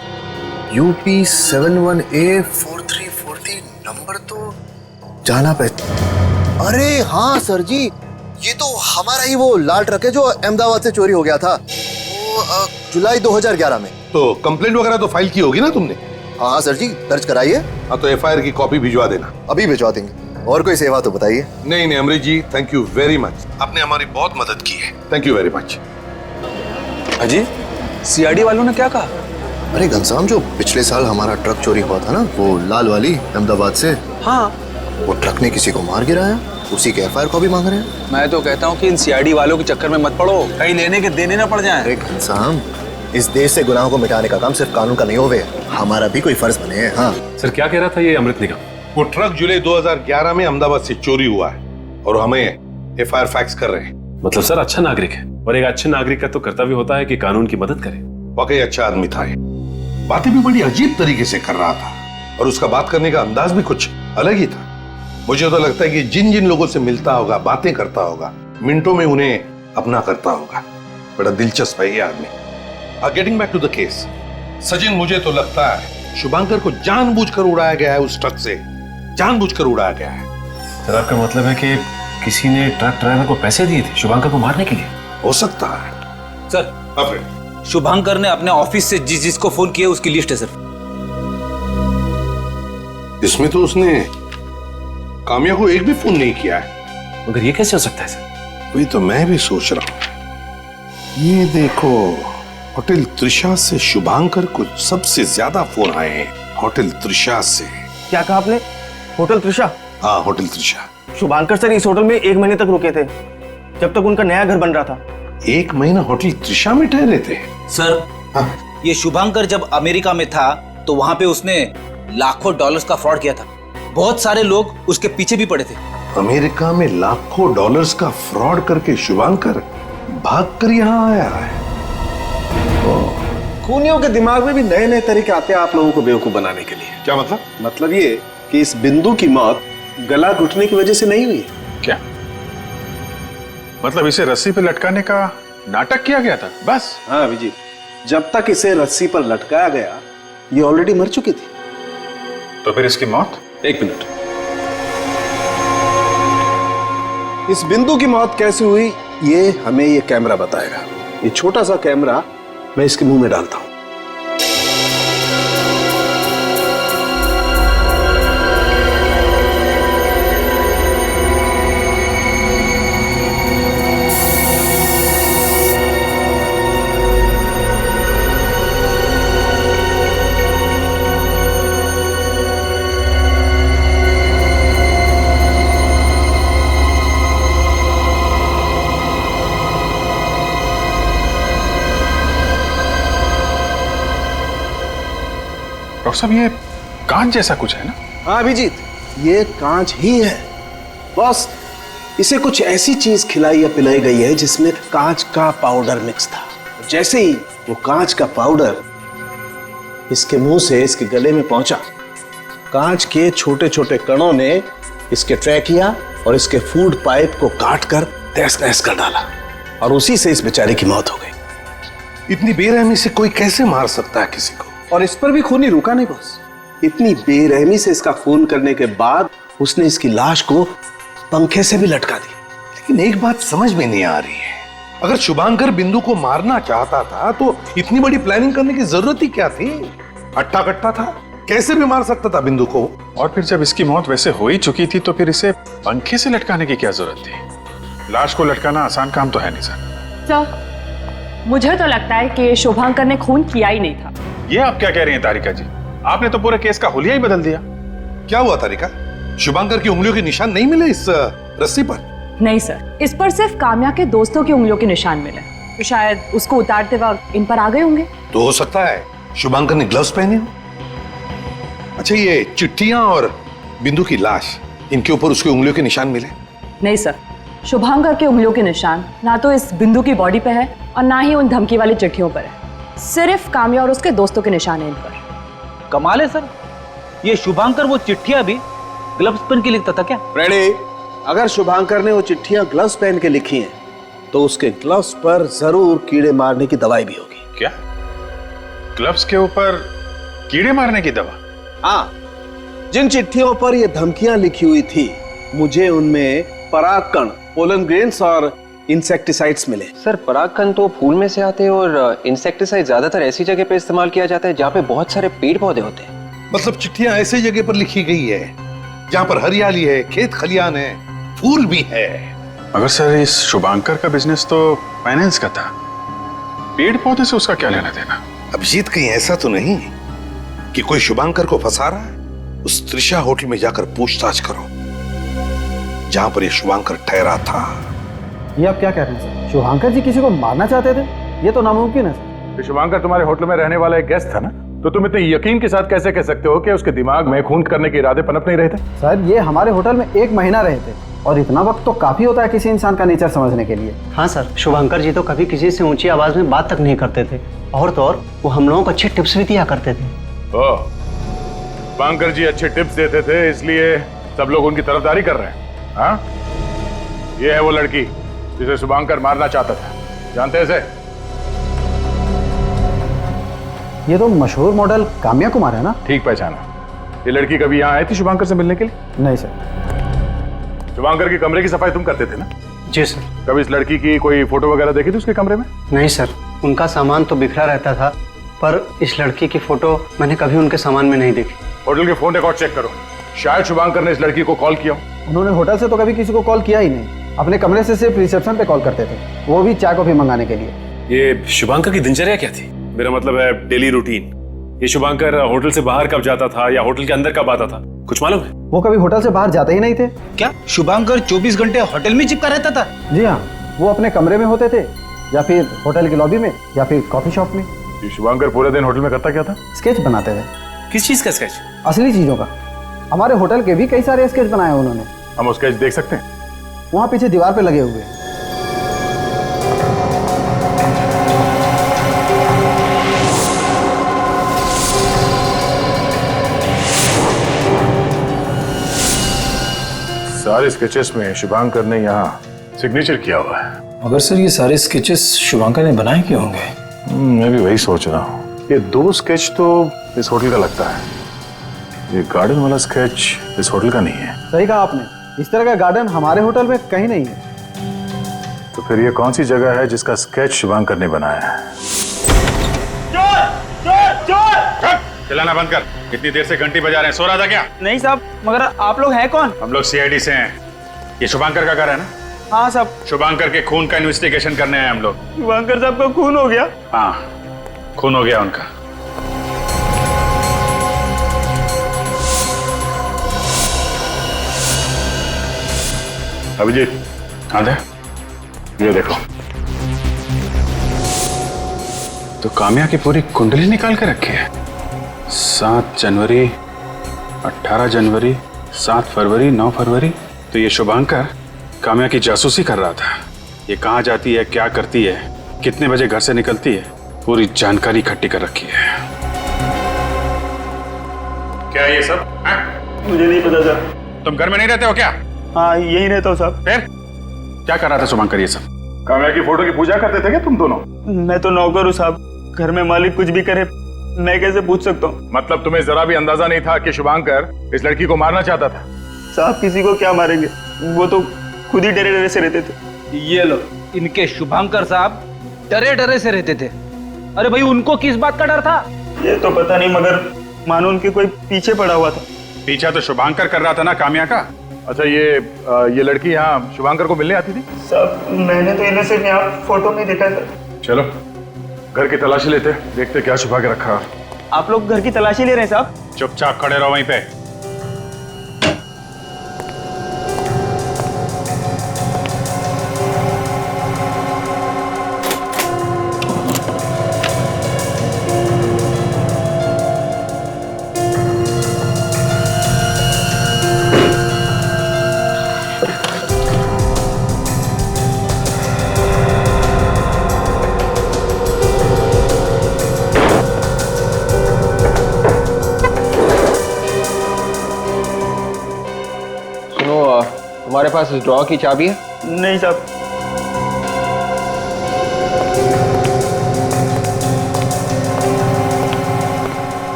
UP 71A4343 number तो जाना पहचाना। अरे हाँ सर जी, ये तो हमारा ही वो लाल ट्रक है जो अहमदाबाद से चोरी हो गया था, वो जुलाई 2011 में। तो कंप्लेंट वगैरह तो फाइल की होगी ना तुमने? हाँ सर जी, दर्ज कराइए। हाँ, तो FIR की कॉपी भिजवा देना। अभी भिजवा देंगे। और कोई सेवा तो बताइए। नहीं अमृत जी, थैंक यू वेरी मच, आपने हमारी बहुत मदद की है। Thank you very much. अजी, सीआईडी वालों ने क्या कहा? अरे घनश्याम, जो पिछले साल हमारा ट्रक चोरी हुआ था ना, वो लाल वाली अहमदाबाद से, हाँ, वो ट्रक ने किसी को मार गिराया, उसी के FIR कॉपी मांग रहे हैं। मैं तो कहता हूँ कि इन सीआईडी वालों के चक्कर में मत पड़ो, कहीं लेने के देने ना पड़ जाएं। अरे घनश्याम, इस देश से गुनाहों को मिटाने का काम सिर्फ कानून का नहीं होवे, हमारा भी कोई फर्ज बने है। हाँ सर, क्या कह रहा था ये अमृत निगम? वो ट्रक जुलाई 2011 में अहमदाबाद से चोरी हुआ है और हमें FIR फैक्स कर रहे हैं। मतलब सर, अच्छा नागरिक है, और एक अच्छे नागरिक का तो कर्तव्य होता है कि कानून की मदद करे। वाकई अच्छा आदमी था ये, बातें भी बड़ी अजीब तरीके से कर रहा था और उसका बात करने का अंदाज भी कुछ अलग ही था। मुझे तो लगता है कि जिन जिन लोगों से मिलता होगा, बातें करता होगा, मिनटों में उन्हें अपना करता होगा। बड़ा दिलचस्प है ये आदमी। Getting back to the case, Sachin, मुझे तो लगता है शुभांकर को जानबूझकर उड़ाया गया है, उस ट्रक से जानबूझकर उड़ाया गया है। सर, आपका मतलब है कि किसी ने ट्रक ड्राइवर को पैसे दिए थे शुभांकर को मारने के लिए? हो सकता है सर। शुभांकर ने अपने ऑफिस से जिसको फोन किया उसकी लिस्ट है सर। इसमें तो उसने कामिया को एक भी फोन नहीं किया है। मगर ये कैसे हो सकता है सर? वही तो मैं भी सोच रहा हूं। ये देखो, होटल त्रिशा से शुभांकर को सबसे ज्यादा फोन आए हैं, होटल त्रिशा से। क्या कहा आपने? होटल त्रिशा? हाँ, होटल त्रिशा। शुभांकर सर इस होटल में 1 महीने तक रुके थे, जब तक उनका नया घर बन रहा था। 1 महीना होटल त्रिशा में ठहरे थे? सर, ये शुभांकर जब अमेरिका में था तो वहां पे उसने लाखों डॉलर्स का फ्रॉड किया था। बहुत सारे लोग उसके पीछे भी पड़े थे। अमेरिका में लाखों डॉलर्स का फ्रॉड करके शुभांकर भागकर यहाँ आया है। खूनियों के दिमाग में भी नए नए तरीके आते हैं आप लोगों को बेवकूफ बनाने के लिए। क्या मतलब? मतलब ये कि इस बिंदु की मौत गला घुटने की वजह से नहीं हुई। क्या मतलब इसे रस्सी पे लटकाने का नाटक किया गया था बस? हाँ अभिजीत, जब तक इसे रस्सी पर लटकाया गया ये ऑलरेडी मर चुकी थी। तो फिर इसकी मौत? 1 मिनट, इस बिंदु की मौत कैसे हुई ये हमें ये कैमरा बताएगा। ये छोटा सा कैमरा मैं इसके मुंह में डालता हूं। डॉक्टर साहब ये कांच जैसा कुछ है ना? हाँ अभिजीत, ये कांच ही है। बस इसे कुछ ऐसी चीज खिलाई या पिलाई गई है जिसमें कांच का पाउडर मिक्स था। जैसे ही वो कांच का पाउडर इसके मुंह से इसके गले में पहुंचा, कांच के छोटे छोटे कणों ने इसके ट्रैकिया और इसके फूड पाइप को काट कर तहस नहस कर डाला और उसी से इस बेचारे की मौत हो गई। इतनी बेरहमी से कोई कैसे मार सकता है किसी को? और इस पर भी खून ही रुका नहीं बॉस। इतनी बेरहमी से इसका खून करने के बाद उसने इसकी लाश को पंखे से भी लटका दी। लेकिन एक बात समझ में नहीं आ रही है, अगर शुभांकर बिंदु को मारना चाहता था तो इतनी बड़ी प्लानिंग करने की जरूरत ही क्या थी? हट्टा कट्टा था, कैसे भी मार सकता था बिंदु को। और फिर जब इसकी मौत वैसे हो ही चुकी थी तो फिर इसे पंखे से लटकाने की क्या जरूरत थी? लाश को लटकाना आसान काम तो है नहीं सर। मुझे तो लगता है कि शुभांकर ने खून किया ही नहीं था। ये आप क्या कह रही हैं तारिका जी? आपने तो पूरे केस का हुलिया ही बदल दिया। क्या हुआ तारिका? शुभांकर की उंगलियों के निशान नहीं मिले इस रस्सी पर? नहीं सर, इस पर सिर्फ काम्या के दोस्तों की उंगलियों के निशान मिले, तो शायद उसको उतारते वक्त इन पर आ गए होंगे। तो हो सकता है शुभांकर ने ग्लव्स पहने हो। अच्छा, ये चिट्ठियां और बिंदु की लाश, इनके ऊपर उसकी उंगलियों के निशान मिले? नहीं सर, शुभांकर के उंगलियों के निशान ना तो इस बिंदु की बॉडी पे है और ना ही उन धमकी वाली चिट्ठियों पर है। सिर्फ काम्या और उसके दोस्तों के निशान हैं इन पर। कमाल है सर, ये शुभांकर वो चिट्ठियां भी ग्लव्स पहन के लिखता था क्या? रेडी, अगर शुभांकर ने वो चिट्ठियां ग्लव्स पहन के लिखी हैं तो उसके ग्लव्स पर जरूर कीड़े मारने की दवाई भी होगी। क्या? ग्लव्स के ऊपर कीड़े मारने की दवा? हाँ, जिन चिट्ठियों पर ये धमकियां लिखी हुई थी, मुझे उनमें परागकण, पोलन ग्रेन्स और इंसेक्टिसाइड्स मिले। सर परागकण तो फूल में से आते हैं और इंसेक्टिसाइड ज्यादातर ऐसी जगह पे इस्तेमाल किया जाता है जहाँ पे बहुत सारे पेड़ पौधे होते हैं। मतलब चिट्ठियां ऐसी जगह पर लिखी गई है जहाँ पर हरियाली है, खेत खलियान है, फूल भी है। मगर सर इस शुभांकर का बिजनेस तो फाइनेंस का था, पेड़ पौधे से उसका क्या लेना देना? अभिजीत, कहीं ऐसा तो नहीं कि कोई शुभांकर को फंसा रहा है? उस त्रिशा होटल में जाकर पूछताछ करो जहां पर ये शुभांकर ठहरा था। ये आप क्या कह रहे हैं सर? शुभांकर जी किसी को मारना चाहते थे? ये तो नामुमकिन है सर। शुभांकर तुम्हारे होटल में रहने वाला एक गेस्ट था ना, तो तुम इतने यकीन के साथ कैसे कह सकते हो कि उसके दिमाग में खून करने के इरादे पनप नहीं रहे थे? सर ये हमारे होटल में 1 महीना रहे थे और इतना वक्त तो काफी होता है किसी इंसान का नेचर समझने के लिए। हाँ सर, शुभांकर जी तो कभी किसी से ऊंची आवाज में बात तक नहीं करते थे, और तो और वो हम लोगों को अच्छे टिप्स भी दिया करते थे। ओह, शुभांकर जी अच्छे टिप्स देते थे इसलिए सब लोग उनकी तरफदारी कर रहे हैं? हाँ, ये है वो लड़की जिसे शुभांकर मारना चाहता था, जानते हैं इसे? ये तो मशहूर मॉडल काम्या कुमार है ना? ठीक पहचाना। ये लड़की कभी यहाँ आई थी शुभांकर से मिलने के लिए? नहीं सर। शुभांकर के कमरे की सफाई तुम करते थे ना? जी सर। कभी इस लड़की की कोई फोटो वगैरह देखी थी उसके कमरे में? नहीं सर, उनका सामान तो बिखरा रहता था, पर इस लड़की की फोटो मैंने कभी उनके सामान में नहीं देखी। होटल के फोन रिकॉर्ड चेक करो, शायद शुभांकर ने इस लड़की को कॉल किया। उन्होंने होटल से तो कभी किसी को कॉल किया ही नहीं, अपने कमरे से सिर्फ रिसेप्शन पे कॉल करते थे, वो भी चाय कॉफी मंगाने के लिए। ये शुभांकर की दिनचर्या क्या थी? मेरा मतलब है डेली रूटीन। ये शुभांकर होटल से बाहर कब जाता था या होटल के अंदर कब आता था, कुछ मालूम है? वो कभी होटल से बाहर जाते ही नहीं थे। क्या शुभांकर 24 घंटे होटल में चिपका रहता था? जी हाँ, वो अपने कमरे में होते थे या फिर होटल की लॉबी में या फिर कॉफी शॉप में। ये शुभांकर पूरे दिन होटल में करता क्या था? स्केच बनाते थे। किस चीज का स्केच? असली चीजों का। हमारे होटल के भी कई सारे स्केच बनाए उन्होंने। हम वो स्केच देख सकते हैं? वहाँ पीछे दीवार पे लगे हुए हैं। सारे स्केचेस में शुभांकर ने यहाँ सिग्नेचर किया हुआ है। मगर सर ये सारे स्केचेस शुभांकर ने बनाए क्यों होंगे? मैं भी वही सोच रहा हूँ। ये 2 स्केच तो इस होटल का लगता है, ये गार्डन वाला स्केच इस होटल का नहीं है। सही कहा आपने, इस तरह का गार्डन हमारे होटल में कहीं नहीं है। तो फिर ये कौन सी जगह है जिसका स्केच शुभांकर ने बनाया है? चिल्लाना बंद कर। कितनी देर से घंटी बजा रहे हैं? सो रहा था क्या? नहीं साहब, मगर आप लोग हैं कौन? हम लोग सीआईडी से हैं। ये शुभांकर का घर है ना? हाँ साहब। शुभांकर के खून का इन्वेस्टिगेशन करने आए हम लोग। शुभांकर साहब का खून हो गया? हाँ, खून हो गया उनका। अभिजीत, हाँ दे, ये देखो। तो काम्या की पूरी कुंडली निकाल के रखी है। 7 जनवरी, 18 जनवरी, 7 फरवरी, 9 फरवरी। तो ये शुभांकर काम्या की जासूसी कर रहा था। ये कहाँ जाती है, क्या करती है, कितने बजे घर से निकलती है, पूरी जानकारी इकट्ठी कर रखी है। क्या है ये सब? मुझे नहीं पता सर। तुम घर में नहीं रहते हो क्या? हाँ, यही रहता हूँ साहब। फिर क्या कर रहा था शुभांकर ये सब? काम्या की फोटो की पूजा करते थे क्या तुम दोनों? मैं तो नौकर हूँ साहब, घर में मालिक कुछ भी करे मैं कैसे पूछ सकता हूँ? मतलब तुम्हें जरा भी अंदाजा नहीं था कि शुभांकर इस लड़की को मारना चाहता था? साहब किसी को क्या मारेंगे, वो तो खुद ही डरे डरे से रहते थे। ये लो, इनके शुभांकर साहब डरे डरे से रहते थे। अरे भाई, उनको किस बात का डर था ये तो पता नहीं, मगर मानो उनके कोई पीछे पड़ा हुआ था। पीछा तो शुभांकर कर रहा था ना काम्या का। अच्छा, ये लड़की यहाँ शुभांकर को मिलने आती थी? साहब मैंने तो इन्हें सिर्फ यहाँ फोटो में देखा था। चलो घर की तलाशी लेते, देखते क्या छुपा के रखा। आप लोग घर की तलाशी ले रहे हैं साहब? चुपचाप खड़े रहो वहीं पे। तुम्हारे पास इस ड्रॉ की चाबी है? नहीं साहब।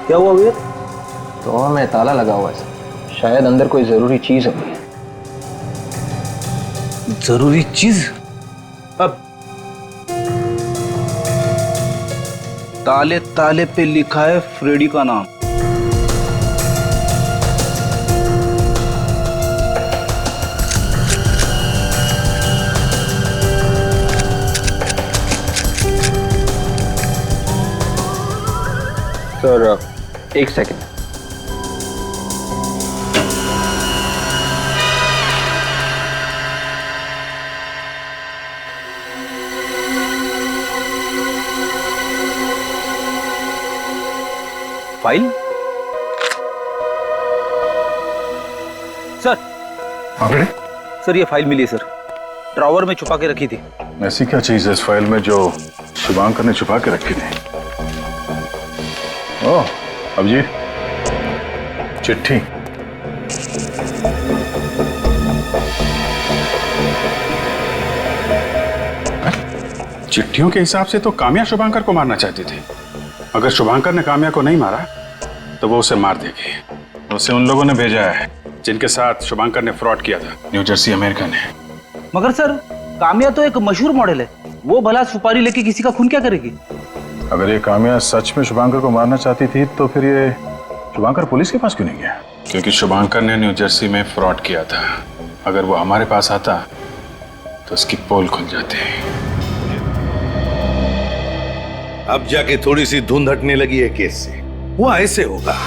क्या हुआ भैया? ड्रॉ में ताला लगा हुआ है, शायद अंदर कोई जरूरी चीज होगी। जरूरी चीज? अब ताले ताले पे लिखा है फ्रेडी का नाम। सर एक सेकंड। फाइल? सर। हाँ बेटे? सर ये फाइल मिली है सर, ड्रॉवर में छुपा के रखी थी। ऐसी क्या चीज है इस फाइल में जो शुभांकर ने छुपा के रखी थी? ओह अभिजीत, चिट्ठी। चिट्ठियों के हिसाब से तो काम्या शुभांकर को मारना चाहती थी। अगर शुभांकर ने काम्या को नहीं मारा तो वो उसे मार देगी। उसे उन लोगों ने भेजा है जिनके साथ शुभांकर ने फ्रॉड किया था, न्यू जर्सी अमेरिका ने। मगर सर काम्या तो एक मशहूर मॉडल है, वो भला सुपारी लेके किसी का खून क्या करेगी? अगर ये काम्या सच में शुभांकर को मारना चाहती थी तो फिर ये शुभांकर पुलिस के पास क्यों नहीं गया? क्योंकि शुभांकर ने न्यू जर्सी में फ्रॉड किया था। अगर वो हमारे पास आता तो उसकी पोल खुल जाती। अब जाके थोड़ी सी धुंध हटने लगी है केस से। वो ऐसे होगा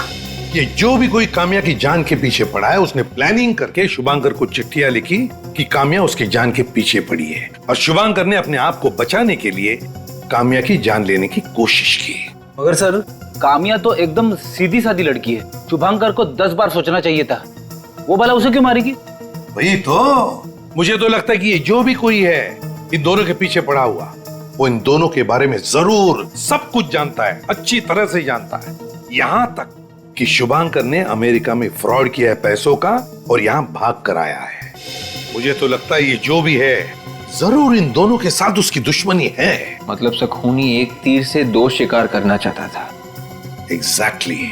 कि जो भी कोई काम्या की जान के पीछे पड़ा है उसने प्लानिंग करके शुभांकर को चिट्ठियां लिखी कि काम्या उसकी जान के पीछे पड़ी है, और शुभांकर ने अपने आप को बचाने के लिए काम्या की जान लेने की कोशिश की। मगर सर काम्या तो एकदम सीधी सादी लड़की है, शुभांकर को 10 बार सोचना चाहिए था। वो भला उसे क्यों मारेगी? वही तो, मुझे तो लगता है कि ये जो भी कोई है इन दोनों के पीछे पड़ा हुआ, वो इन दोनों के बारे में जरूर सब कुछ जानता है, अच्छी तरह से जानता है। यहां तक कि शुभांकर ने अमेरिका में फ्रॉड किया है पैसों का और यहां भाग कर आया है। मुझे तो लगता है ये जो भी है जरूर इन दोनों के साथ उसकी दुश्मनी है। मतलब सखूनी एक तीर से 2 शिकार करना चाहता था। एग्जैक्टली।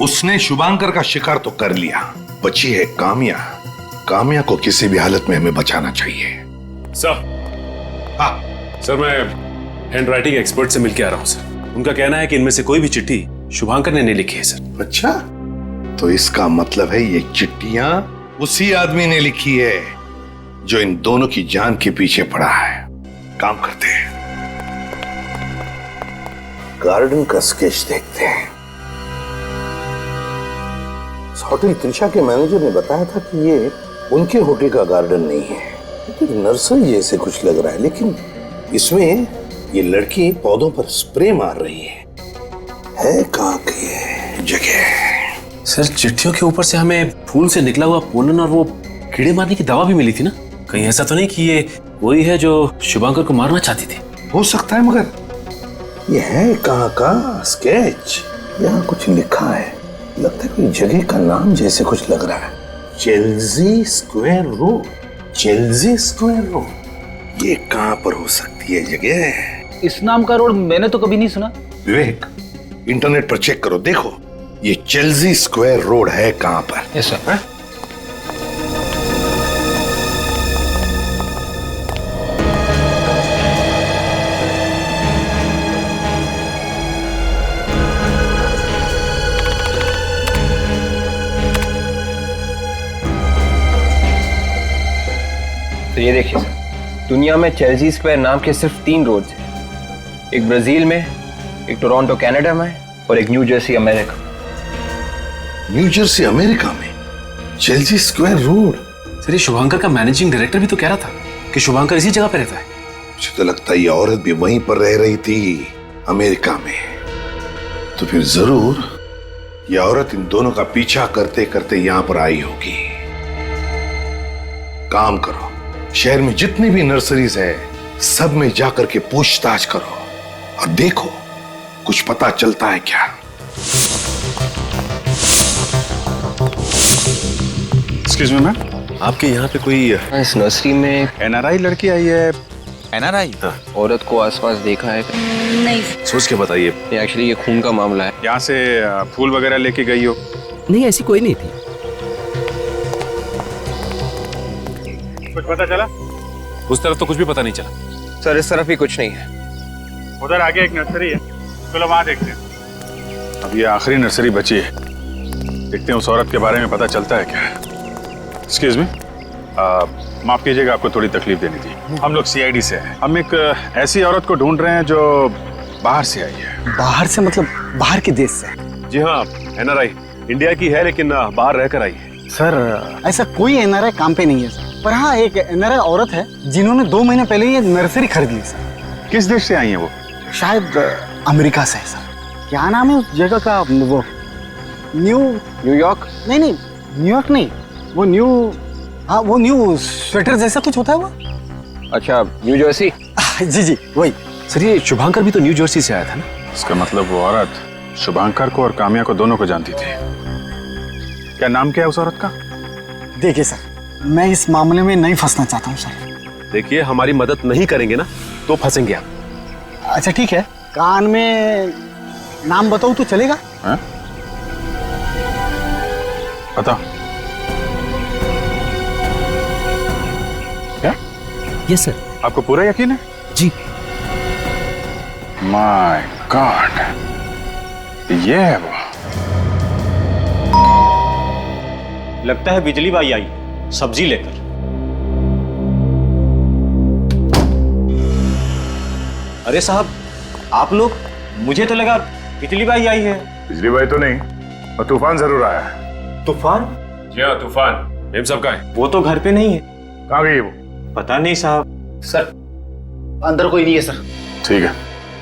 उसने शुभांकर का शिकार तो कर लिया, बची है काम्या। काम्या को किसी भी हालत में हमें बचाना चाहिए। सर, हाँ सर, मैं हैंड राइटिंग एक्सपर्ट से मिलके आ रहा हूँ सर। उनका कहना है कि इनमें से कोई भी चिट्ठी शुभांकर ने नहीं लिखी है सर। अच्छा, तो इसका मतलब है ये चिट्ठियां उसी आदमी ने लिखी है जो इन दोनों की जान के पीछे पड़ा है। काम करते हैं, गार्डन का स्केच देखते हैं। होटल त्रिशा के मैनेजर ने बताया था कि ये उनके होटल का गार्डन नहीं है, लेकिन नर्सरी जैसे कुछ लग रहा है। लेकिन इसमें ये लड़की पौधों पर स्प्रे मार रही है कहाँ की जगह? सर, चिट्ठियों के ऊपर से हमें फूल से निकला हुआ पोलन और वो कीड़े मारने की दवा भी मिली थी ना। कहीं ऐसा तो नहीं कि ये वही है जो शुभांकर को मारना चाहती थी? हो सकता है, मगर ये है कहाँ का स्केच? यहाँ कुछ लिखा है, लगता है कोई जगह का नाम जैसे कुछ लग रहा है। Chelsea square road, Chelsea square road, ये कहाँ पर हो सकती है जगह? इस नाम का रोड मैंने तो कभी नहीं सुना। विवेक, इंटरनेट पर चेक करो, देखो ये चेल्सी स्क्वायर रोड है कहाँ पर। Yes sir. तो ये देखिए सर, दुनिया में चेल्सी स्क्वायर नाम के सिर्फ 3 रोड्स हैं। एक ब्राजील में, एक टोरंटो कनाडा में और एक new Jersey America. New Jersey America में चेल्सी स्क्वायर रोड? सर, ये शुभांकर का मैनेजिंग डायरेक्टर भी तो कह रहा था कि शुभांकर इसी जगह पे रहता है। मुझे तो लगता है ये औरत भी वहीं पर रह रही थी, अमेरिका में। तो फिर जरूर ये औरत इन दोनों का पीछा करते करते यहां पर आई होगी। काम करो, शहर में जितनी भी नर्सरीज है सब में जाकर के पूछताछ करो और देखो कुछ पता चलता है क्या। एक्सक्यूज मी मैम, आपके यहाँ पे कोई इस नर्सरी में एनआरआई लड़की आई है? एनआरआई? औरत को आसपास देखा है? नहीं। सोच के बताइए। एक्चुअली ये खून का मामला है। यहाँ से फूल वगैरह लेके गई हो? नहीं, ऐसी कोई नहीं थी। कुछ पता चला? उस तरफ तो कुछ भी पता नहीं चला। सर, इस तरफ भी कुछ नहीं है। उधर आगे एक नर्सरी है, चलो वहां देखते हैं। अब ये आखिरी नर्सरी बची है, देखते हैं उस औरत के बारे में पता चलता है क्या। एक्सक्यूज मी, माफ कीजिएगा, आपको थोड़ी तकलीफ देनी थी। हम लोग सीआईडी से हैं। हम एक ऐसी औरत को ढूंढ रहे हैं जो बाहर से आई है। बाहर से मतलब बाहर के देश से? जी हाँ, एनआरआई इंडिया की है लेकिन बाहर रहकर आई है। सर, ऐसा कोई एनआरआई काम पे नहीं है सर, पर हाँ एक एनआरआई औरत है जिन्होंने 2 महीने पहले ये नर्सरी खरीद ली सर। किस देश से आई है वो? शायद अमेरिका से है सर। क्या नाम है उस जगह का? वो न्यूयॉर्क? नहीं, न्यूयॉर्क नहीं, वो वो न्यू स्वेटर जैसा कुछ होता है वो। अच्छा, न्यू जर्सी? जी वही। सर, ये शुभांकर भी तो न्यू जर्सी से आया था ना? इसका मतलब वो औरत शुभांकर को और काम्या को दोनों को जानती थी। क्या नाम क्या है उस औरत का? देखिए सर, मैं इस मामले में नहीं फंसना चाहता हूँ सर। देखिए, हमारी मदद नहीं करेंगे ना तो फंसेंगे आप। अच्छा ठीक है, कान में नाम बताऊँ तो चलेगा? बताओ। क्या? Yes sir. आपको पूरा यकीन है? जी। माय गॉड, ये है वो। लगता है बिजली बाई आई सब्जी लेकर। अरे साहब, आप लोग? मुझे तो लगा बिजली बाई आई है। बिजली बाई तो नहीं, और तूफान जरूर आया है। तूफान? जी हाँ, तूफान। मेम साहब कहाँ है? वो तो घर पे नहीं है। कहाँ गई वो? पता नहीं साहब। सर, अंदर कोई नहीं है सर। ठीक है,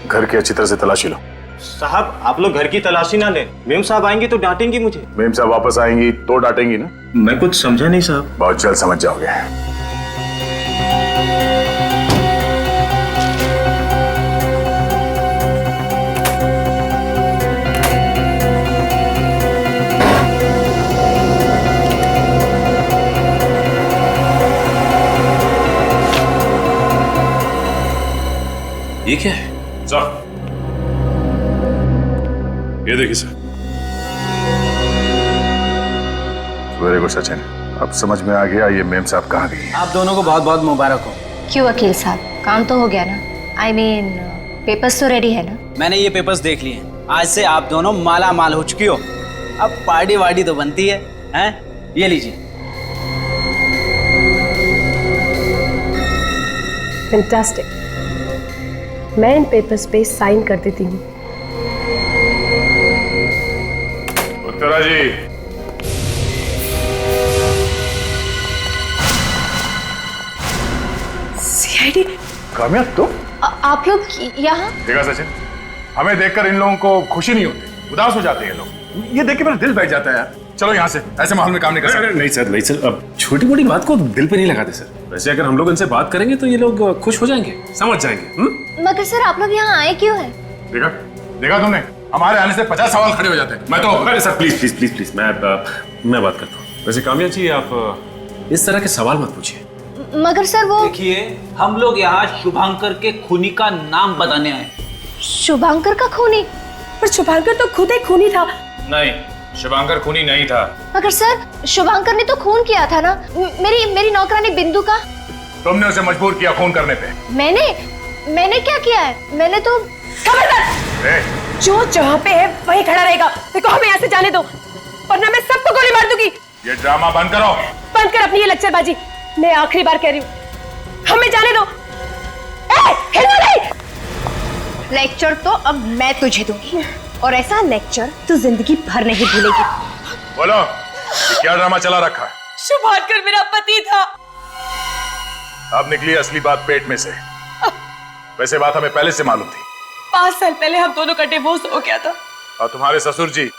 घर की अच्छी तरह से तलाशी लो। साहब, आप लोग घर की तलाशी ना लें, मेम साहब आएंगी तो डांटेंगी मुझे। मेम साहब वापस आएंगी तो डांटेंगी ना? मैं कुछ समझा नहीं साहब। बहुत जल्द समझ जाओगे। ये क्या है? सर, ये देखिए सर। Very good Sachin. अब समझ में आ गया ये मेम साहब कहाँ गई। आप दोनों को बहुत बहुत मुबारक हो। क्यों वकील साहब, काम तो हो गया ना? I mean, पेपर्स तो रेडी है ना? मैंने ये पेपर्स देख लिए हैं। आज से आप दोनों माला माल हो चुकी हो। अब पार्टी वार्टी तो बनती है, हैं? ये लीजिए। फैंटास्टिक। मैं इन पेपर्स पे साइन कर देती हूँ। उत्तरा जी, सीआईडी। काम्या तुम? आप लोग यहाँ? देखा सचिन, हमें देखकर इन लोगों को खुशी नहीं होती, उदास हो जाते हैं लोग। ये देख के मेरा दिल बैठ जाता है यार। चलो यहाँ से, ऐसे माहौल में काम नहीं कर सकते। नहीं सर, अब छोटी मोटी बात को दिल पे नहीं लगाते सर। वैसे अगर हम लोग इनसे बात करेंगे तो ये लोग खुश हो जाएंगे, समझ जाएंगे। मगर सर आप लोग यहाँ आए क्यों हैं? देखा तुमने, हमारे आने से 50 सवाल खड़े हो जाते हैं। मैं तो अरे सर प्लीज मैं बात करता हूँ। वैसे काम्या जी, आप इस तरह के सवाल मत पूछिए। मगर सर वो देखिए, हम लोग यहाँ शुभांकर के खूनी का नाम बताने आए। शुभांकर का खूनी? पर शुभांकर तो खुद एक खूनी था। नहीं, शुभांकर खूनी नहीं था। मगर सर शुभांकर ने तो खून किया था ना, मेरी नौकरानी बिंदु का। तुमने उसे मजबूर किया खून करने पे। मैंने क्या किया है? मैंने तो खबरदार! जो जहाँ पे है वहीं खड़ा रहेगा। देखो, हमें यहाँ से जाने दो, वरना मैं सबको गोली मार दूंगी। ये ड्रामा बंद करो। बंद कर अपनी ये लेक्चरबाजी। मैं आखिरी बार कह रही हूँ, हमें जाने दो। हिलना नहीं। लेक्चर तो अब मैं तुझे दूंगी, और ऐसा लेक्चर तू जिंदगी भर नहीं भूलेगी। बोलो, ये क्या ड्रामा चला रखा है? शुभांकर मेरा पति था। अब निकली असली बात पेट में से। वैसे बात हमें पहले से मालूम थी। 5 साल पहले हम दोनों का डिवोर्स हो गया था। और तुम्हारे ससुर जी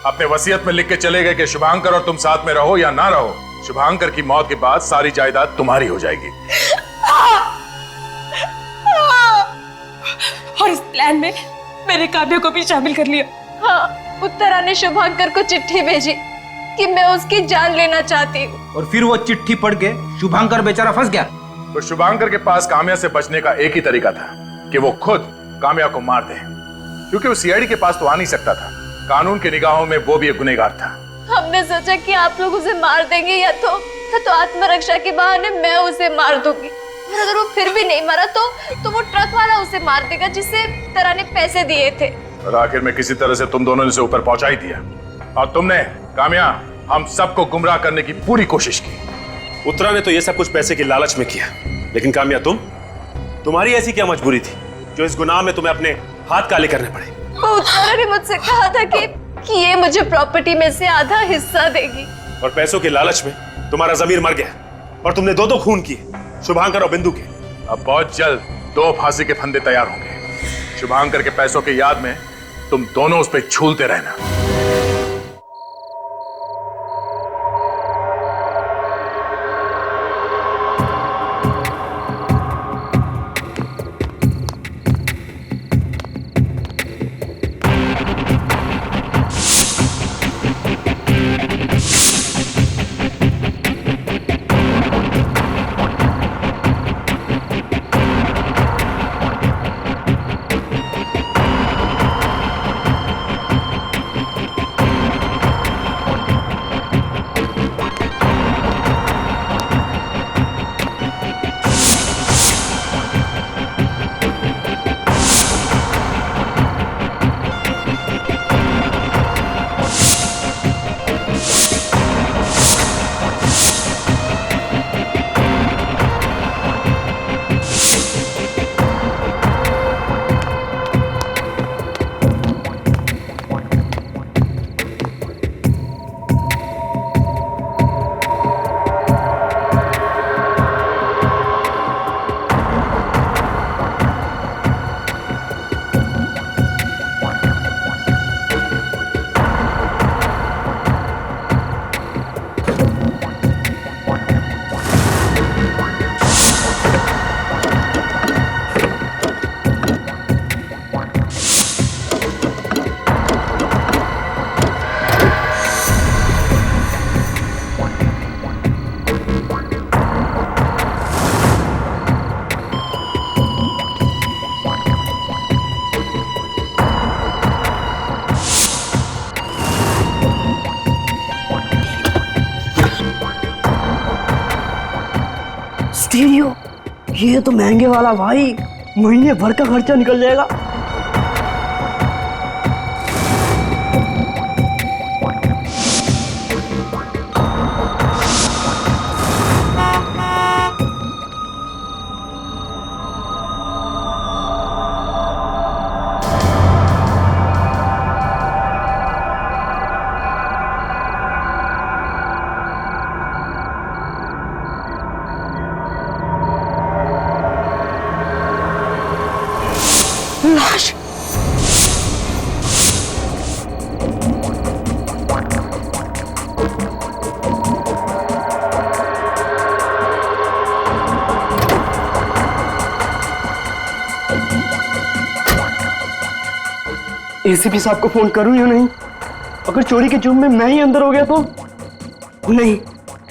अपने वसीयत में लिख के चले गए कि शुभांकर और तुम साथ में रहो या ना रहो, शुभांकर की मौत के बाद सारी जायदाद तुम्हारी हो जाएगी। और इस प्लान में मेरे काव्य को भी शामिल कर लिया। हाँ, उत्तरा ने शुभांकर को चिट्ठी भेजी कि मैं उसकी जान लेना चाहती हूँ। और फिर वो चिट्ठी पढ़ के शुभांकर बेचारा फंस गया। तो शुभांकर के पास काम्या से बचने का एक ही तरीका था कि वो खुद काम्या को मार दे, क्योंकि वो सीआईडी के पास तो आ नहीं सकता था। कानून की निगाहों में वो भी एक गुनहगार था। हमने सोचा कि आप लोग उसे मार देंगे या तो आत्मरक्षा के बहाने मैं उसे मार दूंगी, और अगर वो फिर भी नहीं मारा तो वो ट्रक वाला उसे मार देगा जिसे तरह ने पैसे दिए थे। और आखिर में किसी तरह से तुम दोनों ने उसे ऊपर पहुंचा ही दिया। और तुमने काम्या, हम सबको गुमराह करने की पूरी कोशिश की। उत्तरा ने तो ये सब कुछ पैसे की लालच में किया, लेकिन काम्या तुम्हारी ऐसी क्या मजबूरी थी जो इस गुनाह में तुम्हें अपने हाथ काले करने पड़े? वो उत्तरा ने मुझसे कहा था कि ये मुझे प्रॉपर्टी में से आधा हिस्सा देगी, और पैसों के लालच में तुम्हारा जमीर मर गया और तुमने दो खून किए, शुभांकर और बिंदु के। अब बहुत जल्द 2 फांसी के फंदे तैयार होंगे। शुभांकर के पैसों की याद में तुम दोनों उस पर झूलते रहना। स्टीरियो, ये तो महंगे वाला भाई, महीने भर का खर्चा निकल जाएगा। लाश। एसीपी साहब को फोन करूं या नहीं? अगर चोरी के जुर्म में मैं ही अंदर हो गया तो? नहीं,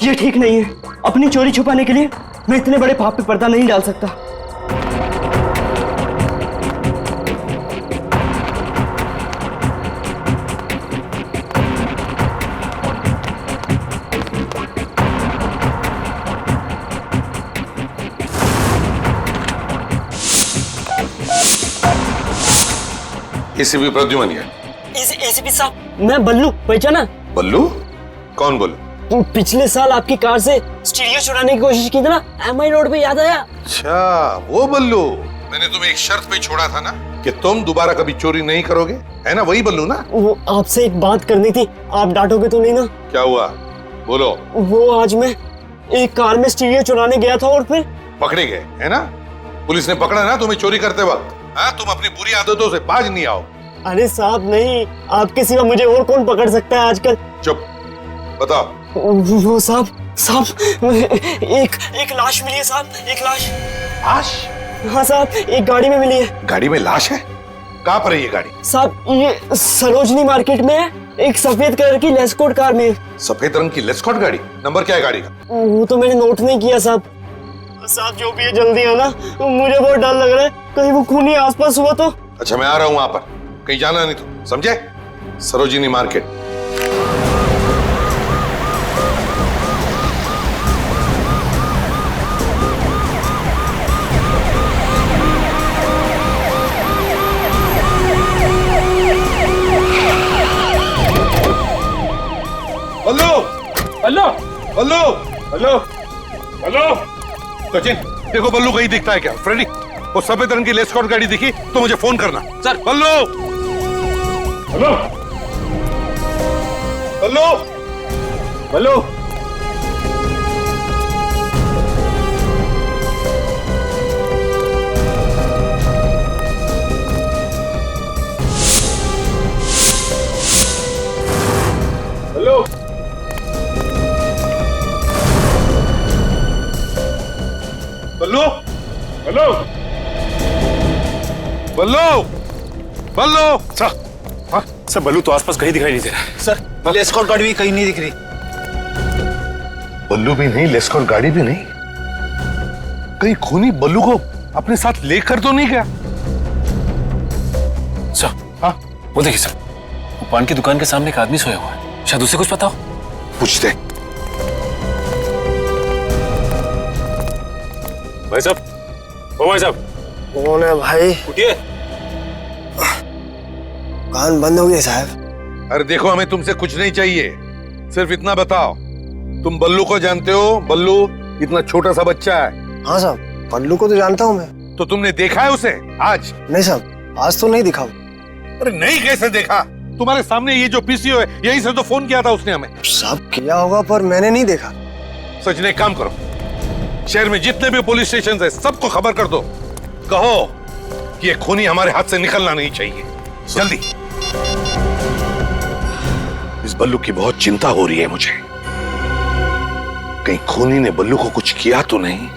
ये ठीक नहीं है। अपनी चोरी छुपाने के लिए मैं इतने बड़े पाप पे पर्दा नहीं डाल सकता। एसीपी प्रद्युमन है। एसीपी साहब, मैं बल्लू, पहचाना? बल्लू? कौन बल्लू? पिछले साल आपकी कार से स्टीरियो चुराने की कोशिश की थी ना, एमआई रोड पे, याद आया? अच्छा, वो बल्लू। मैंने तुम्हें एक शर्त पे छोड़ा था ना कि तुम दोबारा कभी चोरी नहीं करोगे, है ना? वही बल्लू ना? वो आपसे एक बात करनी थी, आप डांटोगे तो नहीं ना? क्या हुआ, बोलो। वो आज मैं एक कार में स्टीरियो चुराने गया था और फिर पकड़े गए, है ना? पुलिस ने पकड़ा ना तुम्हें चोरी करते वक्त। हाँ, तुम अपनी बुरी आदतों से बाज नहीं आओ। अरे साहब नहीं, आपके सिवा मुझे और कौन पकड़ सकता है आजकल? चुप, बताओ। वो साहब एक लाश मिली है साहब, एक लाश। लाश? हाँ साहब, एक गाड़ी में मिली है। गाड़ी में लाश है? कहाँ पर है ये गाड़ी? साहब ये सरोजनी मार्केट में है, एक सफेद कलर की लेस्कोट कार में। सफेद रंग की लेस्कोट गाड़ी? नंबर क्या है गाड़ी का? वो तो मैंने नोट नहीं किया साहब। साहब जो भी है जल्दी आना, मुझे बहुत डर लग रहा है, कहीं वो खूनी आसपास हुआ तो। अच्छा, मैं आ रहा हूँ वहां पर, कहीं जाना नहीं तो, समझे? सरोजिनी मार्केट। बल्लू, बल्लू, बल्लू, बल्लू, बल्लू। सचिन, देखो बल्लू कहीं दिखता है क्या? फ्रेडी, वो सफेद रंग की लेस्कॉट गाड़ी दिखी तो मुझे फोन करना। सर। बल्लू, बल्लू, बल्लू, बल्लू। बल्लू, बल्लू, बल्लू, बल्लू, बल्लू। सर बल्लू तो आसपास कहीं दिखाई नहीं दे रहा। सर लेस्कॉट गाड़ी भी कहीं नहीं दिख रही। बल्लू भी नहीं, लेस्कॉट गाड़ी भी नहीं। कहीं खूनी बल्लू को अपने साथ लेकर तो नहीं गया? सर, हाँ, वो देखिए सर, वो पान की दुकान के सामने एक आदमी सोया हुआ है, शायद उसे कुछ पता हो। पूछते। भाई साहब, ओ भाई साहब। कौन है भाई? उठिए। कान बंद हो गए साहब। अरे देखो, हमें तुमसे कुछ नहीं चाहिए, सिर्फ इतना बताओ, तुम बल्लू को जानते हो? बल्लू इतना छोटा सा बच्चा है। हाँ साहब, बल्लू को तो जानता हूँ मैं। तो तुमने देखा है उसे आज? नहीं साहब, आज तो नहीं दिखा। अरे नहीं, कैसे देखा? तुम्हारे सामने ये जो पीसीओ है, यहीं से तो फोन किया था उसने हमें। साहब किया होगा पर मैंने नहीं देखा। सच ने, काम करो, शहर में जितने भी पुलिस स्टेशन है सबको खबर कर दो, कहो कि ये खूनी हमारे हाथ से निकलना नहीं चाहिए, जल्दी। इस बल्लू की बहुत चिंता हो रही है मुझे, कहीं खूनी ने बल्लू को कुछ किया तो नहीं।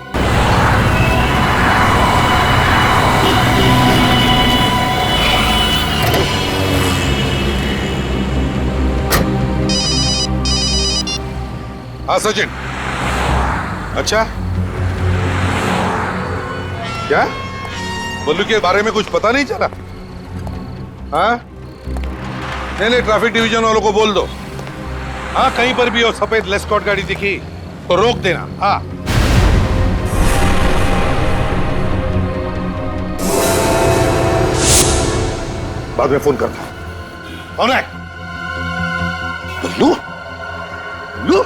हाँ सचिन। अच्छा, क्या बल्लू के बारे में कुछ पता नहीं चला? हाँ, नहीं, ट्रैफिक डिवीजन वालों को बोल दो, हाँ, कहीं पर भी हो सफेद लेस्कॉट गाड़ी दिखी तो रोक देना। हाँ। बाद में फोन करता हूं। कौन है? बल्लू? बल्लू?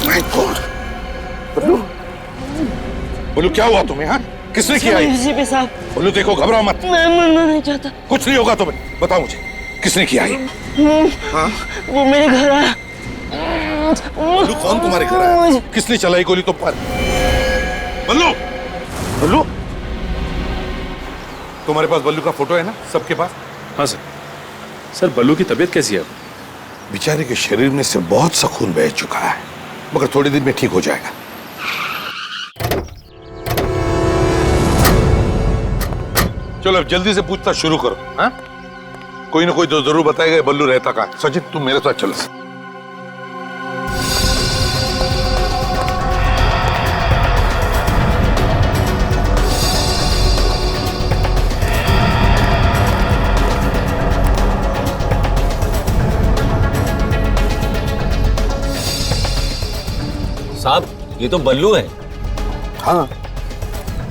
My God! बल्लू? बल्लू क्या हुआ तुम्हें? हाँ, किसने किया ये? एसीपी साहब। बल्लू देखो, घबराओ मत। मैं मरना नहीं चाहता। कुछ नहीं होगा तुम्हें। बताओ मुझे, किसने किया ये? हाँ? वो मेरे घर आया। बल्लू कौन तुम्हारे घर आया? किसने चलाई गोली तुम पर? बल्लू? बल्लू? तुम्हारे पास बल्लू का फोटो है ना सबके पास? हाँ सर। सर बल्लू की तबीयत कैसी है? बेचारे के शरीर में से बहुत सा खून बह चुका है, मगर थोड़ी देर में ठीक हो जाएगा। चलो अब जल्दी से पूछताछ शुरू करो। हाँ? कोई ना कोई तो जरूर बताएगा बल्लू रहता कहाँ है। सचिन तुम मेरे साथ चलो। साहब ये तो बल्लू है। हाँ,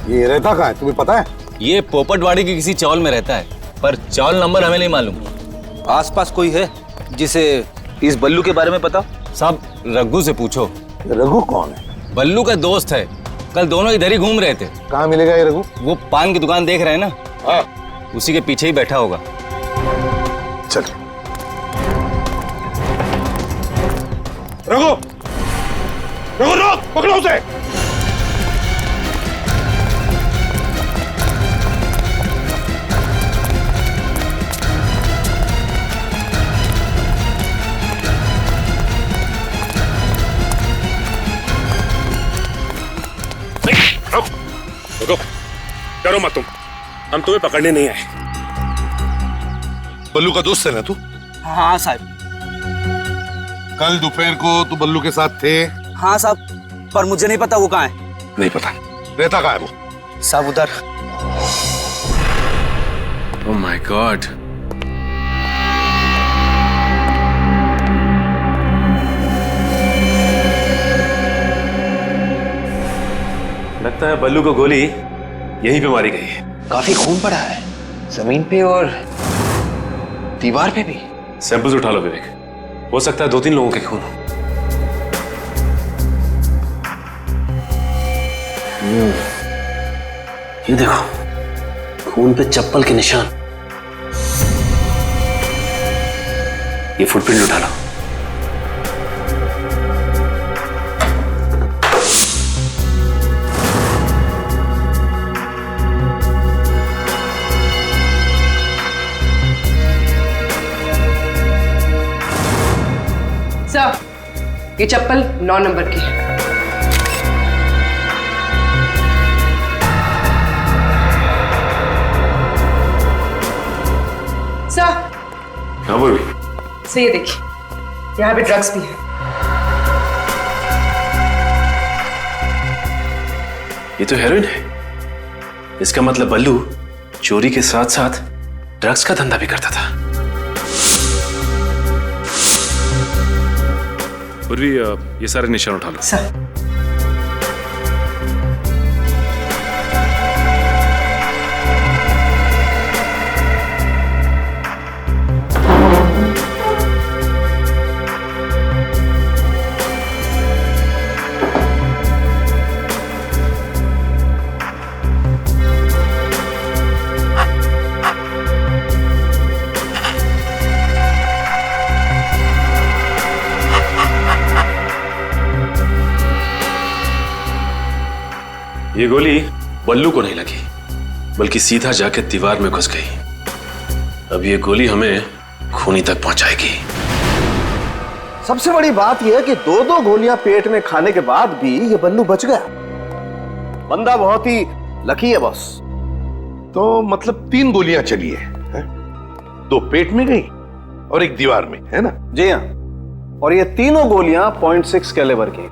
ये रहता कहाँ है तुम्हें पता है? ये पोपटवाड़ी की किसी चौल में रहता है, पर चौल नंबर हमें नहीं मालूम। आसपास कोई है जिसे इस बल्लू के बारे में पता? साहब रघु से पूछो। रघु कौन है? बल्लू का दोस्त है, कल दोनों इधर ही घूम रहे थे। कहाँ मिलेगा ये रघु? वो पान की दुकान देख रहे हैं ना? हाँ। उसी के पीछे ही बैठा होगा। चल। रघु! रघु रोक! पकड़ो उसे! रुको, डरो मत तुम, हम तुम्हें पकड़ने नहीं आए। बल्लू का दोस्त है ना तू? हाँ साहब। कल दोपहर को तू बल्लू के साथ थे? हाँ साहब, पर मुझे नहीं पता वो कहाँ है। नहीं पता। रहता कहाँ है वो? साहब उधर। Oh my God. लगता है बल्लू को गोली यहीं पे मारी गई है। काफी खून पड़ा है जमीन पे और दीवार पे भी। सैंपल्स उठा लो विवेक, हो सकता है 2-3 लोगों के खून हो। ये देखो, खून पे चप्पल के निशान। ये फुटप्रिंट उठा लो। सर, ये चप्पल 9 नंबर की है। सर, हाँ बोल। सर ये देखिए, यहाँ पे ड्रग्स भी है। ये तो हेरोइन है। इसका मतलब बल्लू चोरी के साथ साथ ड्रग्स का धंधा भी करता था। पूर्वी ये सारे निशान उठा लो। सर। ये गोली बल्लू को नहीं लगी, बल्कि सीधा जाके दीवार में घुस गई। अब ये गोली हमें खूनी तक पहुंचाएगी। सबसे बड़ी बात यह है कि 2-2 गोलियां पेट में खाने के बाद भी ये बल्लू बच गया। बंदा बहुत ही लकी है बॉस। तो मतलब 3 गोलियां चली है? 2 पेट में गई और 1 दीवार में, है ना? जी हाँ। और ये तीनों गोलियां 0.6 कैलिबर की।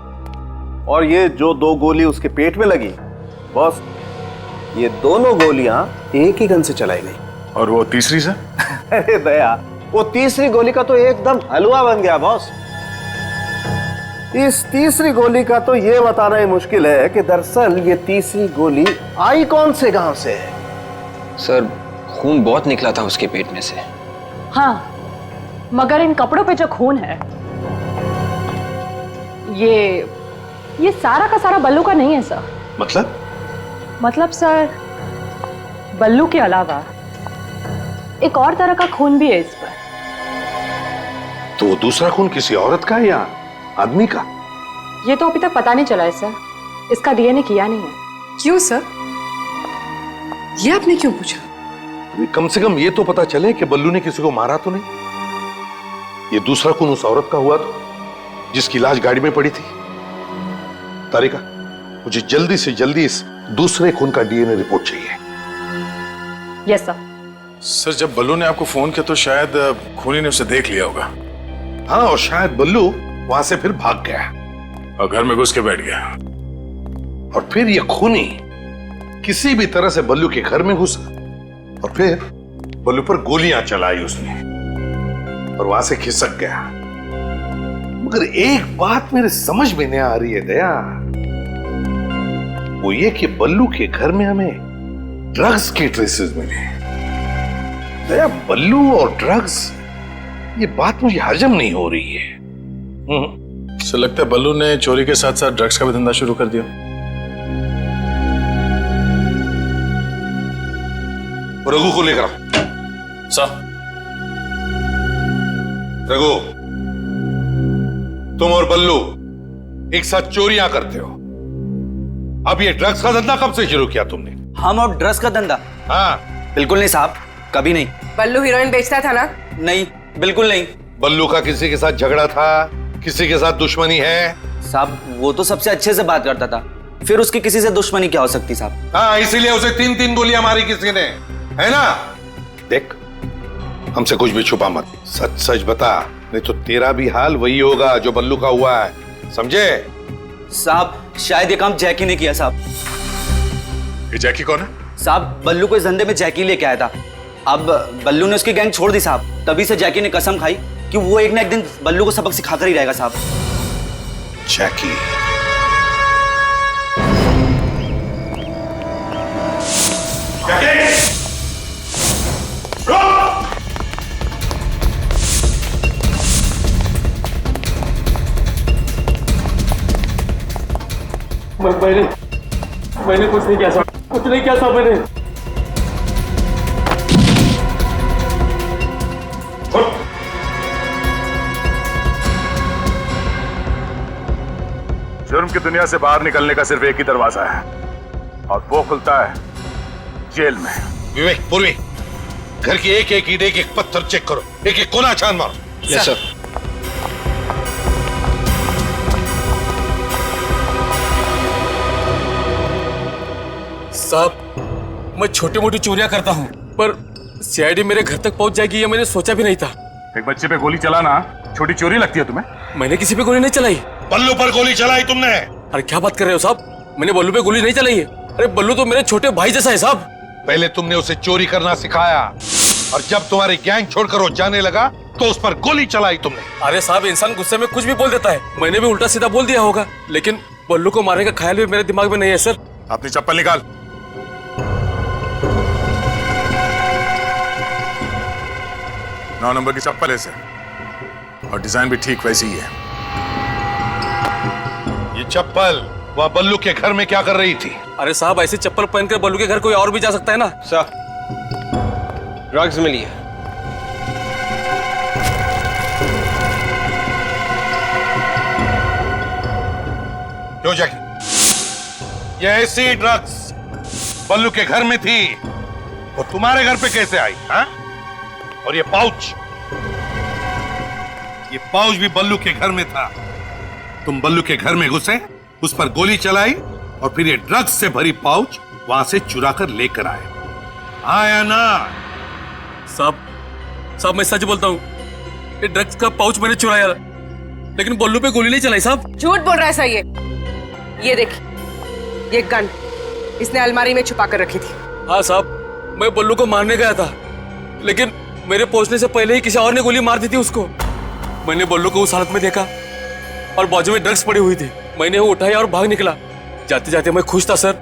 और ये जो 2 गोली उसके पेट में लगी, बॉस ये दोनों गोलियां एक ही गन से चलाई गई। और वो तीसरी से? अरे दया, वो तीसरी गोली का तो एकदम हलवा बन गया बॉस। इस तीसरी गोली का तो ये बताना ही मुश्किल है कि दरअसल ये तीसरी गोली आई कौन से गांव से है। सर खून बहुत निकला था उसके पेट में से। हाँ, मगर इन कपड़ों पे जो खून है ये सारा का सारा बल्लू का नहीं है सर। मतलब सर, बल्लू के अलावा एक और तरह का खून भी है इस पर। तो वो दूसरा खून किसी औरत का या आदमी का? ये तो अभी तक पता नहीं चला है सर, इसका डीएनए किया नहीं है। क्यों सर? ये आपने क्यों पूछा? अभी कम से कम ये तो पता चले कि बल्लू ने किसी को मारा तो नहीं। ये दूसरा खून उस औरत का हुआ तो जिसकी लाश गाड़ी में पड़ी थी। तारिका, मुझे जल्दी से जल्दी इस दूसरे खून का डीएनए रिपोर्ट चाहिए। Yes sir. सर, जब बल्लू ने आपको फोन किया तो शायद खूनी ने उसे देख लिया होगा। हाँ, और शायद बल्लू वहां से फिर भाग गया और घर में घुस के बैठ गया। और फिर ये खूनी किसी भी तरह से बल्लू के घर में घुसा और फिर बल्लू पर गोलियां चलाई उसने और वहां से खिसक गया। मगर एक बात मेरे समझ में नहीं आ रही है दया, वो ये कि बल्लू के घर में हमें ड्रग्स के ट्रेसेस मिले। दया, बल्लू और ड्रग्स, ये बात मुझे हजम नहीं हो रही है। सर, लगता है बल्लू ने चोरी के साथ साथ ड्रग्स का भी धंधा शुरू कर दिया। रघु को लेकर सर। रघु, तुम और बल्लू एक साथ चोरियां करते हो। अब ये ड्रग्स का धंधा कब से शुरू किया तुमने? हम और ड्रग्स का धंधा? हाँ। बिल्कुल नहीं साहब, कभी नहीं। बल्लू हीरोइन बेचता था ना? नहीं, बिल्कुल नहीं। बल्लू का किसी के साथ झगड़ा था, किसी के साथ दुश्मनी है? साहब, वो तो सबसे अच्छे से बात करता था, फिर उसकी किसी से दुश्मनी क्या हो सकती साहब? हाँ, इसीलिए उसे 3-3 गोलियां मारी किसी ने, है ना? देख, हमसे कुछ भी छुपा मत, सच सच बता, नहीं तो तेरा भी हाल वही होगा जो बल्लू का हुआ है, समझे? साहब, शायद ये काम जैकी ने किया साहब। ये जैकी कौन है? साहब, बल्लू को इस धंधे में जैकी लेके आया था। अब बल्लू ने उसकी गैंग छोड़ दी साहब, तभी से जैकी ने कसम खाई कि वो एक ना एक दिन बल्लू को सबक सिखाकर ही रहेगा साहब। जैकी? मैंने कुछ नहीं किया साहब, कुछ नहीं किया साहब मैंने। जुर्म की दुनिया से बाहर निकलने का सिर्फ एक ही दरवाजा है और वो खुलता है जेल में। विवेक, पूर्वी, घर की एक एक ईंट, एक एक पत्थर चेक करो, एक एक कोना छान मारो। Yes sir. साहब, मैं छोटी मोटी चोरियां करता हूं, पर सीआईडी मेरे घर तक पहुंच जाएगी ये मैंने सोचा भी नहीं था। एक बच्चे पे गोली चलाना छोटी चोरी लगती है तुम्हें? मैंने किसी पे गोली नहीं चलाई। बल्लू पर गोली चलाई तुमने? अरे क्या बात कर रहे हो साहब, मैंने बल्लू पे गोली नहीं चलाई है। अरे बल्लू तो मेरे छोटे भाई जैसा है साहब। पहले तुमने उसे चोरी करना सिखाया और जब तुम्हारी गैंग छोड़कर वो जाने लगा तो उस पर गोली चलाई तुमने। अरे साहब, इंसान गुस्से में कुछ भी बोल देता है, मैंने भी उल्टा सीधा बोल दिया होगा, लेकिन बल्लू को मारने का ख्याल भी मेरे दिमाग में नहीं है सर। अपनी चप्पल निकाल। 9 नंबर की चप्पल है सर, और डिजाइन भी ठीक वैसी ही है। ये चप्पल वह बल्लू के घर में क्या कर रही थी? अरे साहब, ऐसी चप्पल पहनकर बल्लू के घर कोई और भी जा सकता है ना? सर, ड्रग्स मिली है। क्यों जैकी? ये ऐसी ड्रग्स बल्लू के घर में थी, वो तुम्हारे घर पे कैसे आई? हाँ? और ये पाउच भी बल्लू के घर में था। तुम बल्लू के घर में घुसे, उस पर गोली चलाई और फिर ये ड्रग्स से भरी पाउच वहां से चुरा कर लेकर आए, आया ना? साहब मैं सच बोलता हूँ, ये ड्रग्स का पाउच मैंने चुराया, लेकिन बल्लू पे गोली नहीं चलाई साहब। झूठ बोल रहा है सर ये देखिए, ये गन इसने अलमारी में छुपा कर रखी थी। हाँ साहब, मैं बल्लू को मारने गया था, लेकिन मेरे पहुंचने से पहले ही किसी और ने गोली मार दी थी उसको। मैंने बल्लू को उस हालत में देखा और बाजू में ड्रग्स पड़ी हुई थी, मैंने वो उठाया और भाग निकला। जाते जाते मैं खुश था सर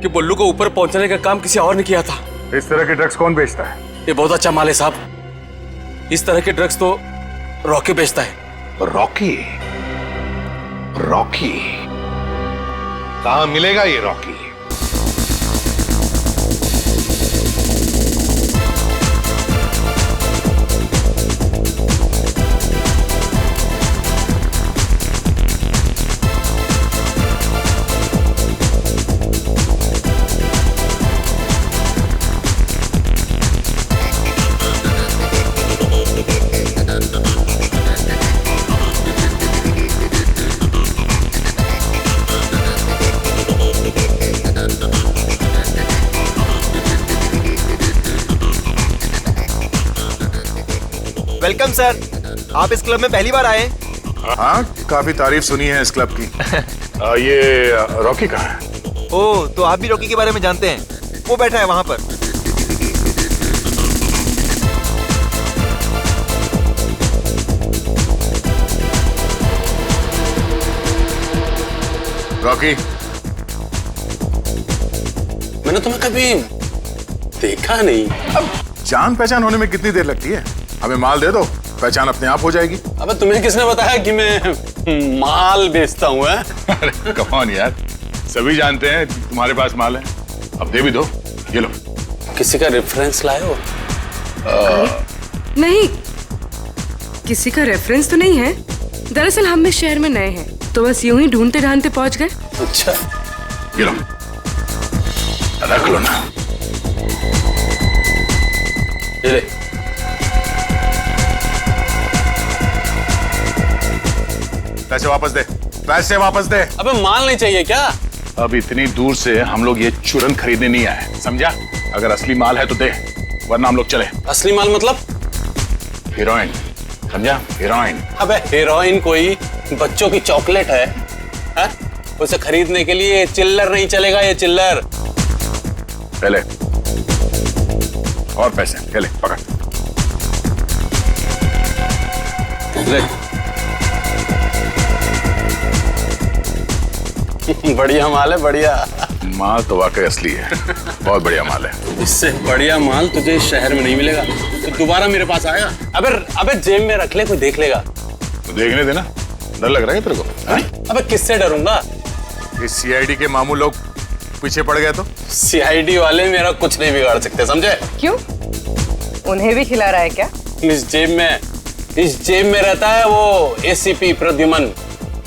कि बल्लू को ऊपर पहुंचाने का काम किसी और ने किया था। इस तरह के ड्रग्स कौन बेचता है? ये बहुत अच्छा माल है साहब। इस तरह के ड्रग्स तो रॉकी बेचता है। रॉकी? रॉकी कहाँ मिलेगा ये रॉकी? वेलकम सर, आप इस क्लब में पहली बार आए? हाँ, काफी तारीफ सुनी है इस क्लब की। ये रॉकी कहाँ है? ओह, तो आप भी रॉकी के बारे में जानते हैं? वो बैठा है वहां पर। रॉकी, मैंने तुम्हें कभी देखा नहीं। अब जान पहचान होने में कितनी देर लगती है? हमें माल दे दो, पहचान अपने आप हो जाएगी। अबे तुम्हें किसने बताया कि मैं माल बेचता हूँ? अरे कम ऑन यार, सभी जानते हैं तुम्हारे पास माल है। अब दे भी दो, ये लो। किसी का रेफरेंस लाए हो? नहीं, किसी का रेफरेंस तो नहीं है। दरअसल हम इस शहर में नए हैं, तो बस यूं ही ढूंढते ढांढते पहुंच गए। अच्छा, ये लो, रख लो ना। ये ले। पैसे वापस दे, पैसे वापस दे। अबे माल नहीं चाहिए क्या? अब इतनी दूर से हम लोग ये चूरन खरीदने नहीं आए, समझा? अगर असली माल है तो दे, वरना हम लोग चले। असली माल मतलब? हीरोइन, समझा? हीरोइन। अबे हीरोइन कोई बच्चों की चॉकलेट है? उसे खरीदने के लिए चिल्लर नहीं चलेगा, ये चिल्लर। पहले और पैसे, पहले पकड़। ले। बढ़िया माल है, बढ़िया माल तो वाकई असली है, बहुत बढ़िया माल है। इससे बढ़िया माल तुझे इस शहर में नहीं मिलेगा। तो दोबारा मेरे पास आएगा? अबे जेब में रख ले, कोई देख लेगा तो देखने देना। डर लग रहा है तेरे को? अबे किससे डरूंगा? इस सीआईडी के मामू लोग पीछे पड़ गए तो? सीआईडी वाले मेरा कुछ नहीं बिगाड़ सकते, समझे? क्यों? उन्हें भी खिला रहा है क्या? इस जेब में रहता है वो एसीपी प्रद्युमन।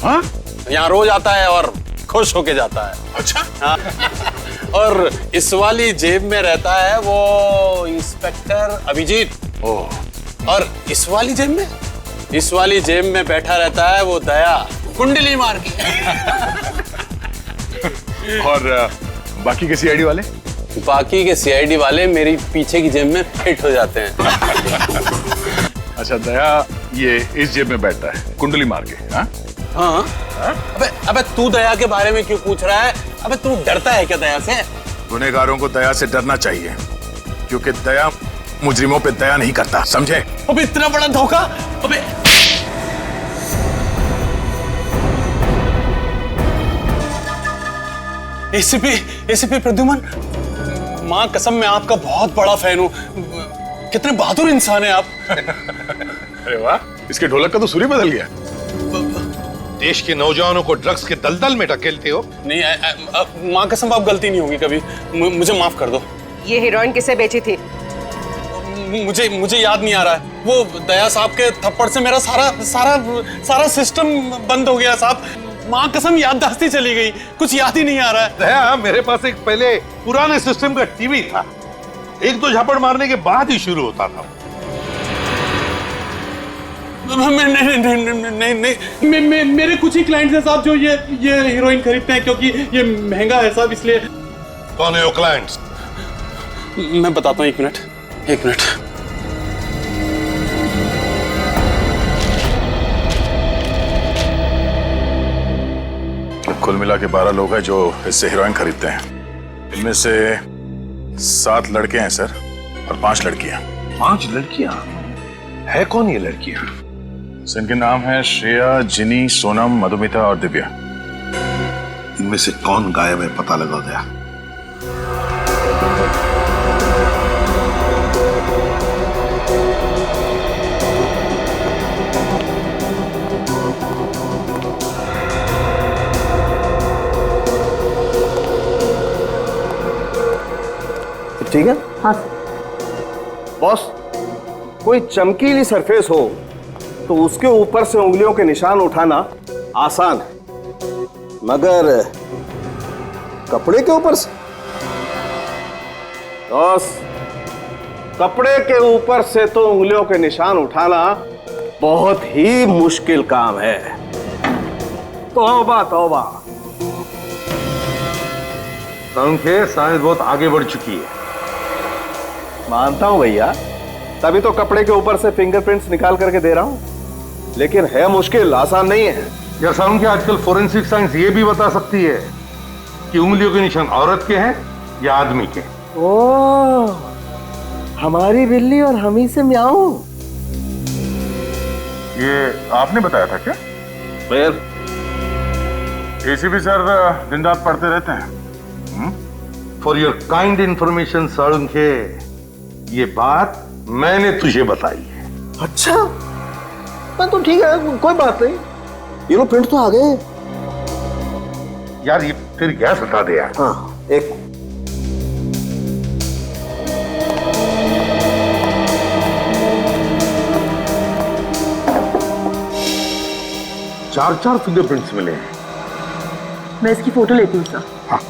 हाँ? यहाँ रोज आता है और खुश होके जाता है। अच्छा? हाँ। और इस वाली जेब में रहता है वो इंस्पेक्टर अभिजीत। ओह। और इस वाली जेब में बैठा रहता है वो दया, कुंडली मार के। और बाकी के सीआईडी वाले? बाकी के सीआईडी वाले मेरी पीछे की जेब में फिट हो जाते हैं। अच्छा, दया ये इस जेब में बैठता है कुंडली मार के? हाँ? हाँ? अबे तू दया के बारे में क्यों पूछ रहा है? अबे तू डरता है क्या दया से? गुनहगारों को दया से डरना चाहिए, क्योंकि दया मुजरिमों पे दया नहीं करता, समझे? अबे इतना बड़ा धोखा! अबे एसीपी प्रद्युमन, माँ कसम मैं आपका बहुत बड़ा फैन हूँ। कितने बहादुर इंसान हैं आप। अरे वाह, इसके ढोलक का तो सुर ही बदल गया। देश के नौजवानों को ड्रग्स के दलदल में ढकेलते हो। नहीं माँ कसम, आप गलती नहीं होगी कभी, मुझे माफ कर दो। ये हीरोइन किसे बेची थी? मुझे याद नहीं आ रहा है। वो दया साहब के थप्पड़ से मेरा सारा सिस्टम बंद हो गया साहब। माँ कसम याददाश्ती चली गई, कुछ याद ही नहीं आ रहा है। दया, मेरे पास एक पहले पुराने सिस्टम का टीवी था, एक दो झापड़ मारने के बाद ही शुरू होता था। नहीं, मेरे कुछ ही क्लाइंट्स हैं साहब जो ये हीरोइन खरीदते हैं, क्योंकि ये महंगा है साहब, इसलिए। कौन है वो क्लाइंट्स? मैं बताता हूँ, एक मिनट। कुल मिला के 12 लोग हैं जो इससे हीरोइन खरीदते हैं। इनमें से 7 लड़के हैं सर, और 5 लड़कियां। 5 लड़कियां? है कौन ये लड़कियां? इनके नाम है श्रेया, जिनी, सोनम, मधुमिता और दिव्या। इनमें से कौन गायब है पता लगा दया। ठीक है? हाँ बॉस, कोई चमकीली सरफेस हो तो उसके ऊपर से उंगलियों के निशान उठाना आसान है, मगर कपड़े के ऊपर से बॉस, कपड़े के ऊपर से तो उंगलियों के निशान उठाना बहुत ही मुश्किल काम है। तौबा तौबा। साइंस बहुत आगे बढ़ चुकी है। मानता हूं भैया, तभी तो कपड़े के ऊपर से फिंगरप्रिंट्स निकाल करके दे रहा हूं, लेकिन है मुश्किल, आसान नहीं है। यार साउंड के आजकल फोरेंसिक साइंस ये भी बता सकती है कि उंगलियों के निशान औरत के हैं या आदमी के। ओ, हमारी बिल्ली और हम ही से म्याऊं। ये आपने बताया था क्या? फिर एसीपी सर दिन रात पढ़ते रहते हैं। For your kind information Salunkhe, ये बात मैंने तुझे बताई है। अच्छा, मैं तो ठीक है, कोई बात नहीं। ये लो प्रिंट तो आ गए। यार ये फिर गैस हटा दे यार। हाँ, एक 4 फिंगरप्रिंट्स मिले हैं। मैं इसकी फोटो लेती हूँ सर। हाँ।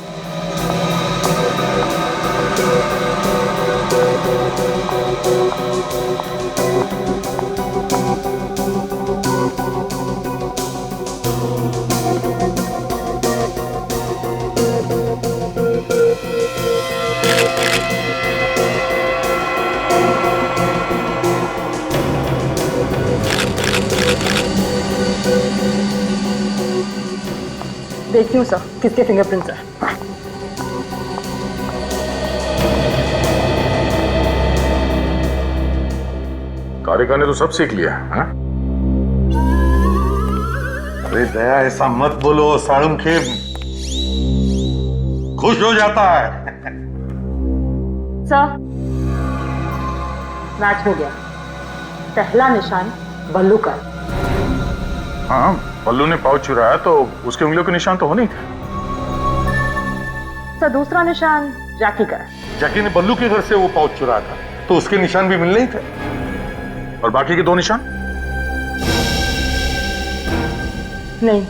देखती हूँ सर किसके फिंगरप्रिंट्स है। कारिका ने तो सब सीख लिया है। अरे दया, ऐसा मत बोलो, साळुंखे खुश हो जाता है। सर मैच हो गया। पहला निशान बल्लू का। हाँ, बल्लू ने पाउच चुराया तो उसके उंगलियों के निशान तो होने ही थे। सर दूसरा निशान जैकी का है। जैकी ने बल्लू के घर से वो पाउच चुराया था तो उसके निशान भी मिलने ही थे। और बाकी के 2 निशान? नहीं,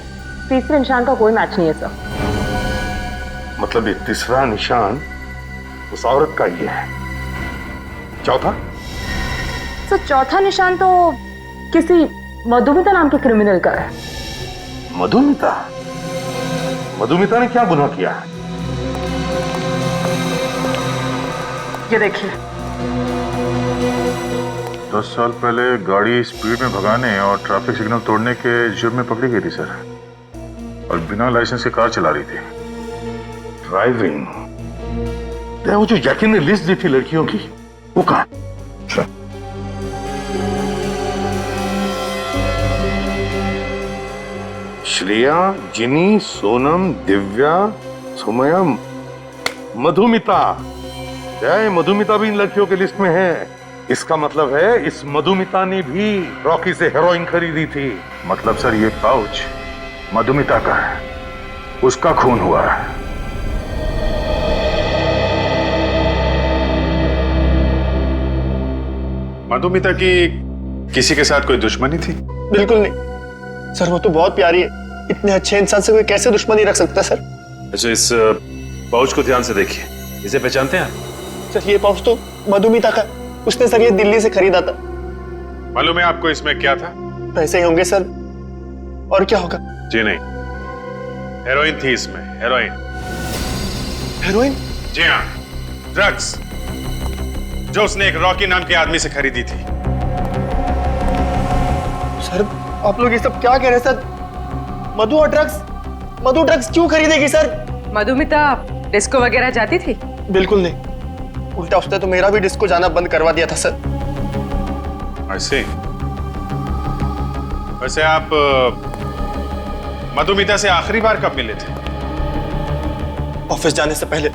तीसरे निशान का कोई मैच नहीं है सर। मतलब ये तीसरा निशान उस औरत का ही है। चौथा? सर चौथा निशान तो किसी मधुमिता नाम के क्रिमिनल का है। मधुमिता? मधुमिता ने क्या गुनाह किया है? ये देखिए। 10 साल पहले गाड़ी स्पीड में भगाने और ट्रैफिक सिग्नल तोड़ने के जुर्म में पकड़ी गई थी सर, और बिना लाइसेंस के कार चला रही थी। ड्राइविंग? वो जो जैकी ने लिस्ट दी थी लड़कियों की, वो कहां? श्रेया, जिनी, सोनम, दिव्या, सुमया, मधुमिता। मधुमिता भी इन लड़कियों के लिस्ट में है। इसका मतलब है इस मधुमिता ने भी रॉकी से हेरोइन खरीदी थी। मतलब सर ये पाउच मधुमिता का है, उसका खून हुआ है। मधुमिता की किसी के साथ कोई दुश्मनी थी? बिल्कुल नहीं सर, वो तो बहुत प्यारी है। इतने अच्छे इंसान से कोई कैसे दुश्मनी रख सकता है सर? अच्छा, इस पाउच को ध्यान से देखिए, इसे पहचानते हैं? सर ये पाउच तो मधुमिता का, उसने सर ये दिल्ली से खरीदा था। मालूम है आपको इसमें क्या था? पैसे ही होंगे सर, और क्या होगा? जी नहीं, हेरोइन थी इसमें, हेरोइन। हेरोइन? जी हाँ, ड्रग्स, जो उसने एक रॉकी नाम के आदमी से खरीदी थी। सर आप लोग ये सब क्या कह रहे हैं सर? मधु ड्रग्स क्यों खरीदेगी सर? मधुमिता डिस्को वगैरह जाती थी? बिल्कुल नहीं, उल्टा उसने तो मेरा भी डिस्को जाना बंद करवा दिया था सर। ऐसे? वैसे आप मधुमिता से आखिरी बार कब मिले थे? ऑफिस जाने से पहले।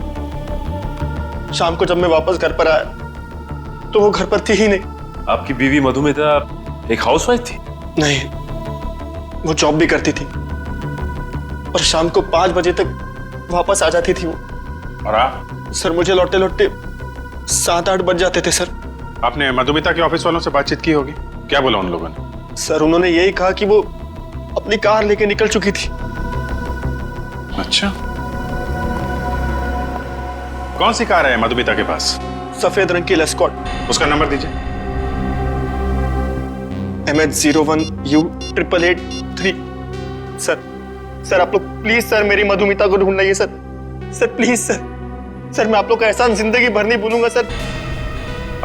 शाम को जब मैं वापस घर पर आया तो वो घर पर थी ही नहीं। आपकी बीवी मधुमिता एक हाउसवाइफ थी? नहीं, वो जॉब भी करती थी और शाम को 5 बजे तक वापस आ जाती थी वो। और आप? सर मुझे लौटते लौटते 7-8 बज जाते थे सर। आपने मधुमिता के ऑफिस वालों से बातचीत की होगी, क्या बोला उन लोगों ने? सर उन्होंने यही कहा कि वो अपनी कार लेके निकल चुकी थी। अच्छा, कौन सी कार है मधुमिता के पास? सफेद रंग की लेस्कॉट। उसका नंबर दीजिए। MH01U8883। सर आप लोग प्लीज सर मेरी मधुमिता को ढूंढ लाइए sir. Sir please sir. Sir मैं आप लोग का एहसान जिंदगी भर नहीं भूलूंगा सर।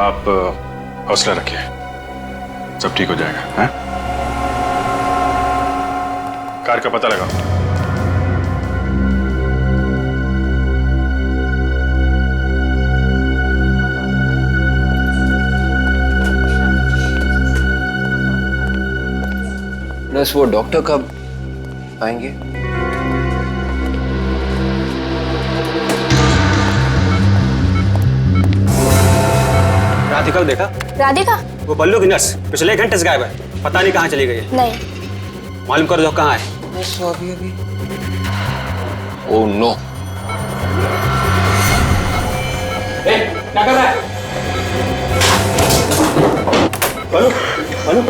आप हौसला रखिए, सब ठीक हो जाएगा। हैं? कार का पता लगाओ। प्लस वो डॉक्टर कब आएंगे? राधिका को देखा? राधिका? वो बल्लू की नर्स पिछले 1 घंटे से गायब है, पता नहीं कहाँ चली गई है। नहीं। मालूम कर दो कहाँ है। अभी ओह नो। क्या कर रहा है? बल्लू बल्लू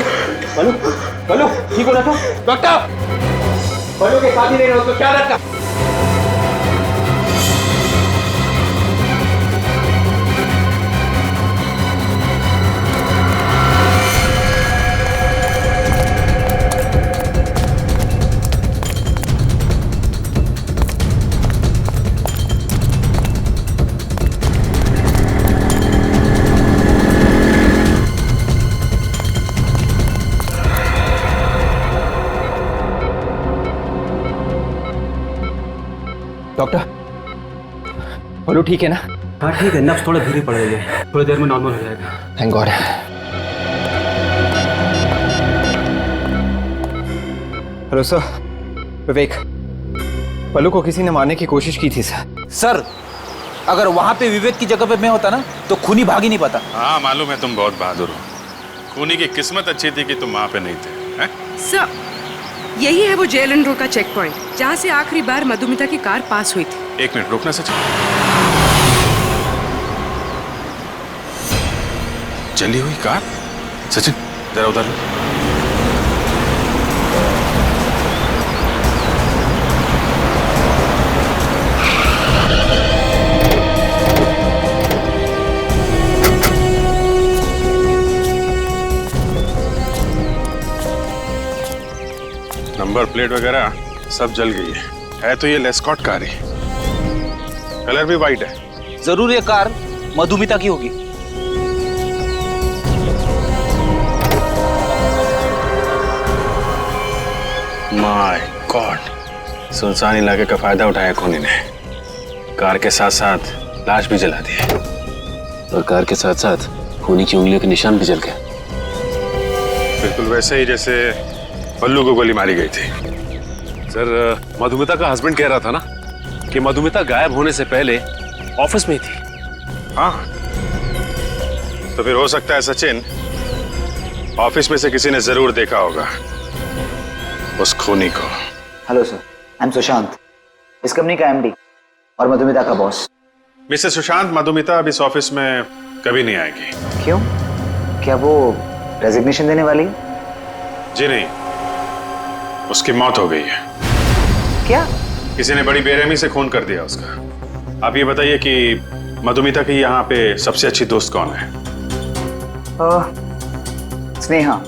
बल्लू बल्लू ठीक हो रहा था? डॉक्टर बल्लू के साथ ही नहीं रहो तो क्या रखा? डॉक्टर, बल्लू ठीक है ना? हाँ ठीक है, नब्ज थोड़ा धीरे पड़ रही है, थोड़ी देर में नॉर्मल हो जाएगा। Thank God. हेलो सर, विवेक, बल्लू को किसी ने मारने की कोशिश की थी सर। सर अगर वहां पे विवेक की जगह पे मैं होता ना तो खूनी भाग ही नहीं पाता। हाँ मालूम है, तुम बहुत बहादुर हो। खूनी की किस्मत अच्छी थी कि तुम वहां पे नहीं थे। हैं? सर यही है वो जेलन रोड का चेक पॉइंट जहाँ से आखिरी बार मधुमिता की कार पास हुई थी। 1 मिनट रुकना सचिन। जली हुई कार? सचिन जरा उधर लो। नंबर प्लेट वगैरह सब जल गई है तो ये लेस्कॉट कार है, कलर भी वाइट है। जरूर ये कार मधुमिता की होगी। माय गॉड, सुनसान इलाके का फायदा उठाया खूनी ने। कार के साथ साथ लाश भी जला दी और कार के साथ साथ खूनी की उंगलियों के निशान भी जल गए, बिल्कुल वैसे ही जैसे बल्लू को गोली मारी गई थी। सर मधुमिता का हस्बैंड कह रहा था ना कि मधुमिता गायब होने से पहले ऑफिस में ही थी। हाँ तो फिर हो सकता है सचिन, ऑफिस में से किसी ने जरूर देखा होगा उस खूनी को। Hello sir, I am Sushant, इस कंपनी का एमडी और मधुमिता का बॉस। मिस्टर सुशांत, मधुमिता अब इस ऑफिस में कभी नहीं आएगी। क्यों? क्या वो रेजिग्नेशन देने वाली है? जी नहीं, उसकी मौत हो गई है। क्या? किसी ने बड़ी बेरहमी से खून कर दिया उसका। आप ये बताइए कि मधुमिता की यहाँ पे सबसे अच्छी दोस्त कौन है? स्नेहा।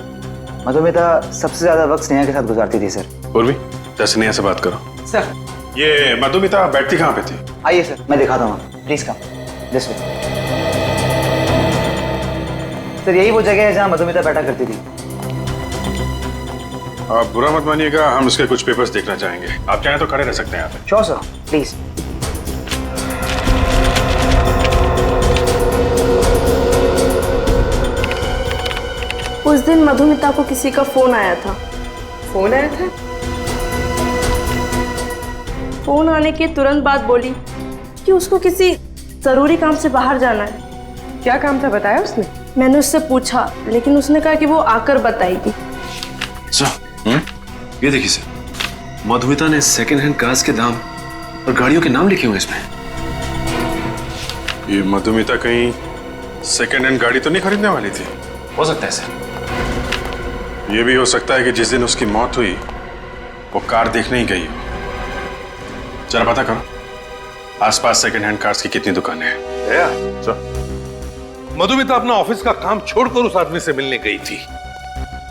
मधुमिता सबसे ज्यादा वक्त स्नेहा के साथ गुजारती थी सर। पूर्वी, जरा स्नेहा से बात करो। सर ये मधुमिता बैठती कहाँ पे थी? आइए सर, मैं दिखाता हूँ, please come this way. Sir यही वो जगह है जहाँ मधुमिता बैठा करती थी। आप बुरा मत मानिएगा, हम उसके कुछ पेपर्स देखना चाहेंगे। आप चाहें तो खड़े रह सकते हैं यहाँ पे। Sure sir, please. उस दिन मधुमिता को किसी का फोन आया था। फोन आया था? फोन आने के तुरंत बाद बोली कि उसको किसी जरूरी काम से बाहर जाना है। क्या काम था बताया उसने? मैंने उससे पूछा लेकिन उसने कहा कि वो आकर बताएगी। ये देखिए सर, मधुमिता ने सेकंड हैंड कार्स के दाम और गाड़ियों के नाम लिखे हुए इसमें। ये मधुमिता कहीं सेकेंड हैंड गाड़ी तो नहीं खरीदने वाली थी? हो सकता है सर। ये भी हो सकता है कि जिस दिन उसकी मौत हुई वो कार देखने ही गई हो। जरा पता करो आसपास सेकेंड हैंड कार्स की कितनी दुकानें हैं। मधुमिता अपना ऑफिस का काम छोड़कर उस आदमी से मिलने गई थी।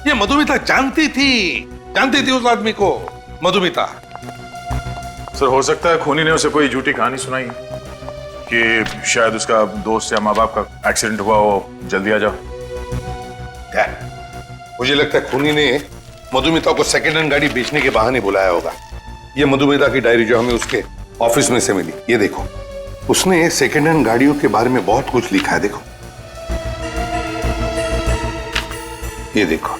ये मधुमिता जानती थी उस आदमी को। मधुमिता सर, हो सकता है खूनी ने उसे कोई झूठी कहानी सुनाई कि शायद उसका दोस्त या माँ बाप का एक्सीडेंट हुआ हो, जल्दी आ जाओ। क्या? मुझे लगता है खूनी ने मधुमिता को सेकेंड हैंड गाड़ी बेचने के बहाने बुलाया होगा। ये मधुमिता की डायरी जो हमें उसके ऑफिस में से मिली, ये देखो, उसने सेकेंड हैंड गाड़ियों के बारे में बहुत कुछ लिखा है। देखो, ये देखो।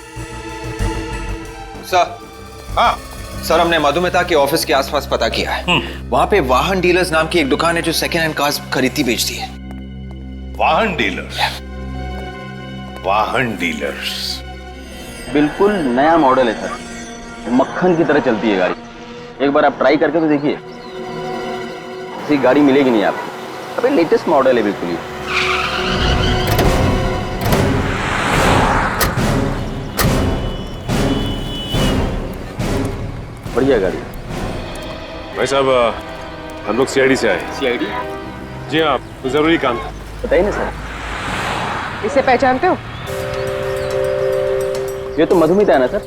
सर, हाँ सर, हमने मधुमिता के ऑफिस के आसपास पता किया है। वहां पे वाहन डीलर्स नाम की एक दुकान है जो सेकेंड हैंड कार्स खरीदती बेचती है। वाहन डीलर्स बिल्कुल नया मॉडल है सर, मक्खन की तरह चलती है गाड़ी। एक बार आप ट्राई करके तो देखिए, ऐसी गाड़ी मिलेगी नहीं आपको। अबे लेटेस्ट मॉडल है बिल्कुल ही। बढ़िया गाड़ी। भाई साहब, हम लोग सीआईडी से आए। सीआईडी? जी हाँ, तो जरूरी काम था। बताइए ना सर। इसे पहचानते हो? ये तो मधुमिता है ना सर?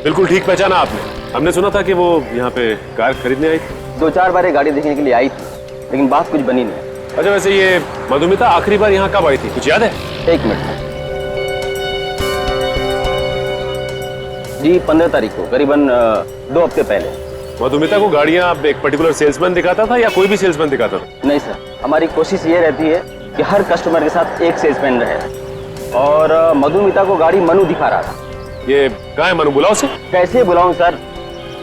बिल्कुल ठीक पहचाना आपने। हमने सुना था कि वो यहाँ पे कार खरीदने आई थी। 2-4 बार ये गाड़ी देखने के लिए आई थी, लेकिन बात कुछ बनी नहीं। अच्छा, वैसे ये मधुमिता आखिरी बार यहाँ कब आई थी, कुछ याद है? 1 मिनट जी, 15 तारीख को, करीबन 2 हफ्ते पहले। मधुमिता को गाड़ियाँ एक पर्टिकुलर सेल्समैन दिखाता था या कोई भी सेल्समैन दिखाता था? नहीं सर, हमारी कोशिश ये रहती है कि हर कस्टमर के साथ एक सेल्समैन रहे, और मधुमिता को गाड़ी मनु दिखा रहा था। ये कहाँ है मनु, बुलाओ उसे। कैसे बुलाऊं सर,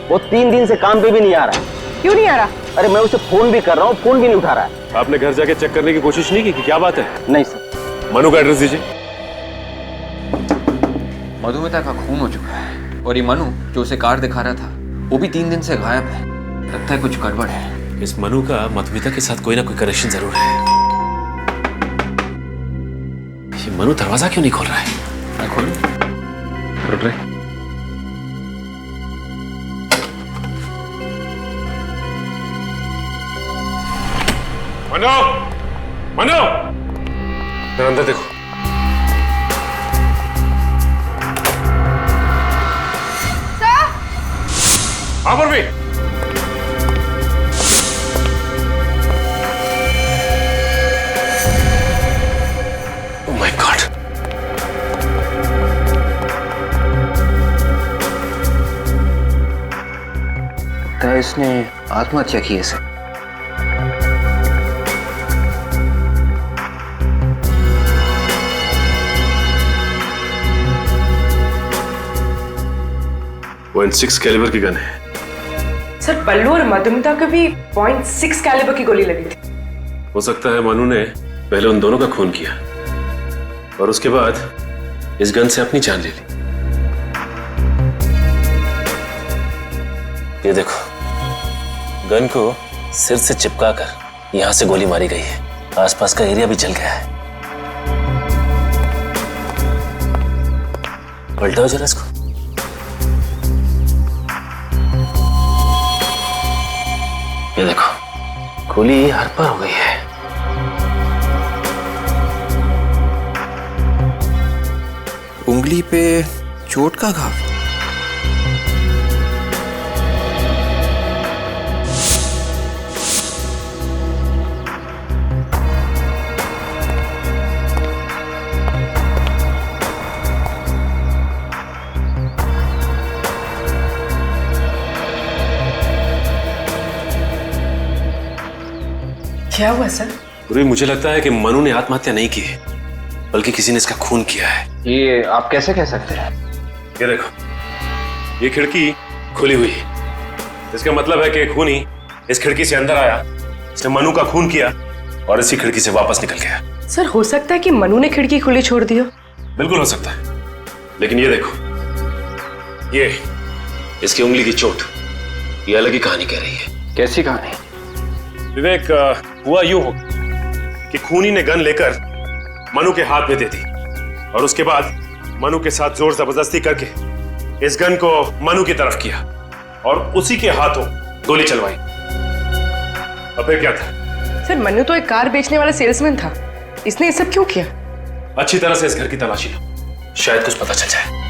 वो 3 दिन से काम पे भी नहीं आ रहा। क्यों नहीं आ रहा? अरे मैं उसे फोन भी कर रहा हूँ, फोन भी नहीं उठा रहा है। आपने घर जाके चेक करने की कोशिश नहीं की कि क्या बात है? नहीं सर। मनु का एड्रेस दीजिए। मधुमिता का खून हो चुका है, और ये मनु जो उसे कार दिखा रहा था वो भी 3 दिन से गायब है। लगता है कुछ गड़बड़ है। इस मनु का मधुमिता के साथ कोई ना कोई कनेक्शन जरूर है। ये मनु दरवाजा क्यों नहीं खोल रहा है? मैं खोलूं? रुक रहे। मनु, मनु, जरा अंदर देखो। हाँ पर भी। Oh my God! लगता है इसने आत्महत्या की है सर। .6 कैलिबर की गन है। सर, बल्लू और मधुमिता को भी .6 कैलिबर की गोली लगी थी। हो सकता है मनु ने पहले उन दोनों का खून किया और उसके बाद इस गन से अपनी जान ले ली। ये देखो, गन को सिर से चिपकाकर यहां से गोली मारी गई है। आसपास का एरिया भी जल गया है। पलटाओ जरा इसको। ये देखो, गोली हर पर हो गई है। उंगली पे चोट का घाव। क्या हुआ सर? पूरी मुझे लगता है कि मनु ने आत्महत्या नहीं की है, बल्कि किसी ने इसका खून किया है। ये आप कैसे कह सकते हैं? ये देखो, ये खिड़की खुली हुई है। इसका मतलब है कि खूनी इस खिड़की से अंदर आया, इसने मनु का खून किया और इसी खिड़की से वापस निकल गया। सर, हो सकता है कि मनु ने खिड़की खुली छोड़ दी हो। बिल्कुल हो सकता है, लेकिन ये देखो, ये इसकी उंगली की चोट, ये अलग ही कहानी कह रही है। कैसी कहानी? विवेक, हुआ यूं हो कि खूनी ने गन लेकर मनु के हाथ में दे दी और उसके बाद मनु के साथ जोर जबरदस्ती करके इस गन को मनु की तरफ किया और उसी के हाथों गोली चलवाई। और फिर क्या था? सर मनु तो एक कार बेचने वाला सेल्समैन था, इसने ये सब क्यों किया? अच्छी तरह से इस घर की तलाशी लो, शायद कुछ पता चल जाए।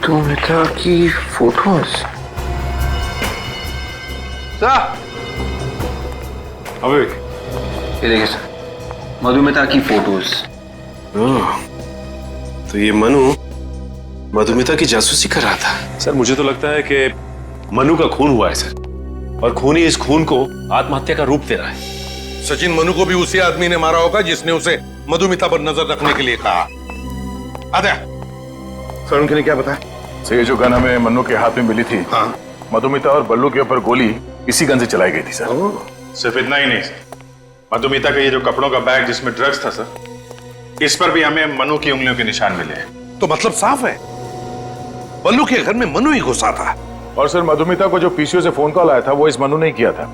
मधुमिता की फोटोज। ये देखिए सर, मधुमिता की फोटोज। तो ये मनु मधुमिता की जासूसी कर रहा था। सर मुझे तो लगता है कि मनु का खून हुआ है सर, और खूनी इस खून को आत्महत्या का रूप दे रहा है। सचिन, मनु को भी उसी आदमी ने मारा होगा जिसने उसे मधुमिता पर नजर रखने के लिए कहा। आजा सर, उनके ने क्या बताया? सर ये जो गन हमें मन्नू के हाथ में मिली थी, हाँ, मधुमिता और बल्लू के ऊपर गोली इसी गन से चलाई गई थी सर। सिर्फ इतना ही नहीं सर, मधुमिता का ये जो कपड़ों का बैग जिसमें ड्रग्स था सर, इस पर भी हमें मनु की उंगलियों के निशान मिले हैं। तो मतलब साफ है, बल्लू के घर में मनु ही घुसा था। और सर मधुमिता को जो पीसीओ से फोन कॉल आया था वो इस मन्नू ने किया था।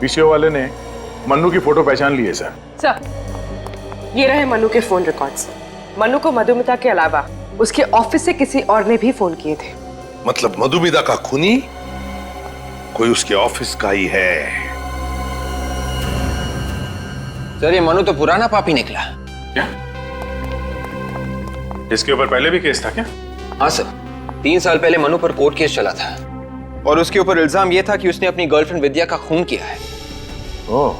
पीसीओ वाले ने मन्नू की फोटो पहचान ली है सर। सर ये रहे मनु के फोन रिकॉर्ड्स। मनु को मधुमिता के अलावा उसके ऑफिस से किसी और ने भी फोन किए थे। मतलब मधुमिता का खूनी कोई उसके ऑफिस का ही है। सर ये मनु तो पुराना पापी निकला। क्या? इसके ऊपर पहले भी केस था क्या? हाँ सर, 3 साल पहले मनु पर कोर्ट केस चला था और उसके ऊपर इल्जाम यह था कि उसने अपनी गर्लफ्रेंड विद्या का खून किया है। ओह,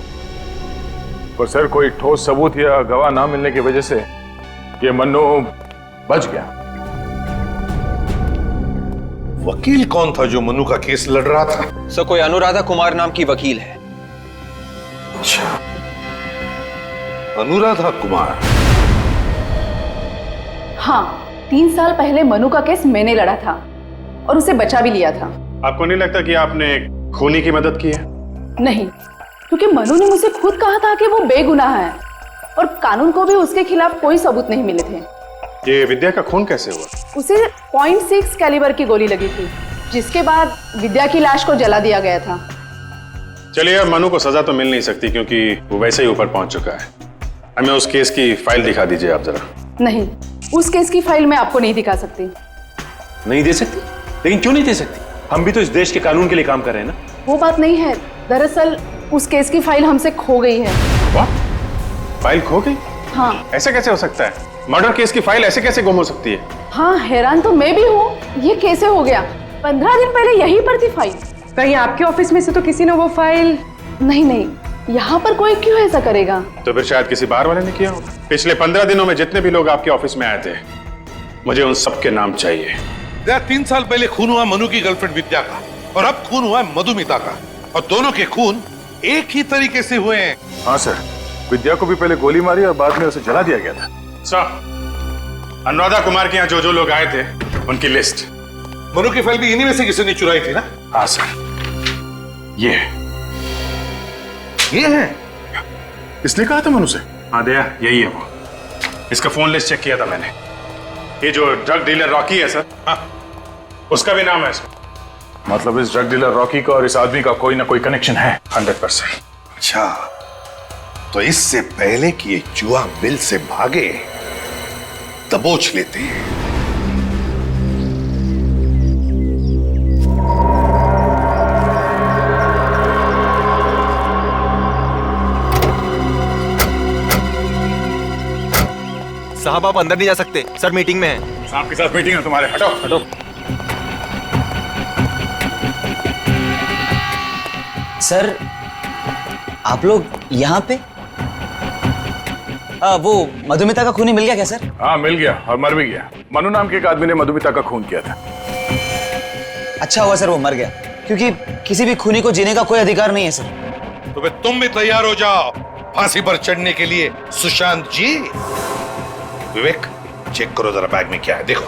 पर सर कोई ठोस सबूत या गवाह ना मिलने की वजह से ये मन्नू बच गया। वकील कौन था जो मनु का केस लड़ रहा था? सर कोई अनुराधा कुमार नाम की वकील है। अच्छा, अनुराधा कुमार। हाँ, 3 साल पहले मनु का केस मैंने लड़ा था और उसे बचा भी लिया था। आपको नहीं लगता कि आपने खूनी की मदद की है? नहीं, क्योंकि मनु ने मुझे खुद कहा था कि वो बेगुनाह है और कानून को भी उसके खिलाफ कोई सबूत नहीं मिले थे। ये विद्या का खून कैसे हुआ? उसे .6 कैलिबर की गोली लगी थी, जिसके बाद विद्या की लाश को जला दिया गया था। चलिए अब मनु को सजा तो मिल नहीं सकती क्योंकि वो वैसे ही ऊपर पहुंच चुका है। हमें उस केस की फाइल दिखा दीजिए आप जरा। नहीं, उस केस की फाइल मैं आपको नहीं दिखा सकती। नहीं दे सकती? लेकिन क्यों नहीं दे सकती? हम भी तो इस देश के कानून के लिए काम कर रहे हैं ना। वो बात नहीं है, दरअसल उस केस की फाइल हमसे खो गई है। फाइल खो गई? हाँ। ऐसे कैसे हो सकता है? मर्डर केस की फाइल ऐसे कैसे गुम हो सकती है? हाँ, हैरान तो मैं भी हूँ, ये कैसे हो गया? 15 दिन पहले यहीं पर थी फाइल। कहीं आपके ऑफिस में से तो किसी ने वो फाइल? नहीं, यहाँ पर कोई क्यों ऐसा करेगा? तो फिर शायद किसी बाहर वाले ने किया होगा। पिछले 15 दिनों में जितने भी लोग आपके ऑफिस में आए थे, मुझे उन सबके नाम चाहिए। 3 साल पहले खून हुआ मनु की गर्लफ्रेंड विद्या का और अब खून हुआ मधुमिता का, और दोनों के खून एक ही तरीके से हुए हैं। हाँ सर, विद्या को भी पहले गोली मारी और बाद में उसे जला दिया गया था। सर, अनुराधा कुमार के यहाँ जो जो लोग आए थे उनकी लिस्ट। मनु की फाइल भी इन्हीं में से किसी ने चुराई थी ना? हाँ सर, ये है। इसने कहा था मनु से? हाँ दया, यही है वो। इसका फोन लिस्ट चेक किया था मैंने। ये जो ड्रग डीलर रॉकी है सर, हाँ, उसका भी नाम है इसमें। मतलब इस ड्रग डीलर रॉकी का और इस आदमी का कोई ना कोई कनेक्शन है। 100%। अच्छा, तो इससे पहले कि ये जुआ मिल से भागे, दबोच लेते हैं। साहब आप अंदर नहीं जा सकते, सर मीटिंग में है। साहब के साथ मीटिंग है तुम्हारे, हटो हटो। सर आप लोग यहाँ पे? वो मधुमिता का खूनी मिल गया क्या सर? हाँ मिल गया और मर भी गया। मनु नाम के एक आदमी ने मधुमिता का खून किया था। अच्छा हुआ सर वो मर गया, क्योंकि किसी भी खूनी को जीने का कोई अधिकार नहीं है सर। तो फिर तुम भी तैयार हो जाओ फांसी पर चढ़ने के लिए सुशांत जी। विवेक चेक करो जरा बैग में क्या है, देखो।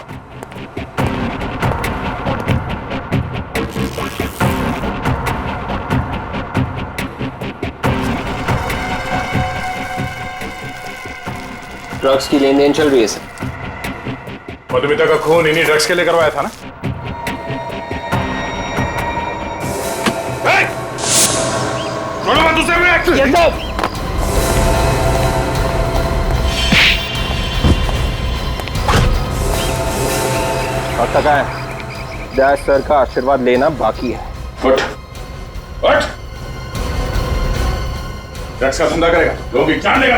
ड्रग्स की लेन देन चल रही है सर। मधुमिता का खून इन्हीं ड्रग्स के लिए करवाया था ना? छोड़ो मत उसे। और तक है डैश सर का आशीर्वाद लेना बाकी है। उठ उठ, ड्रग्स का धंधा करेगा, लोगों की जान लेगा।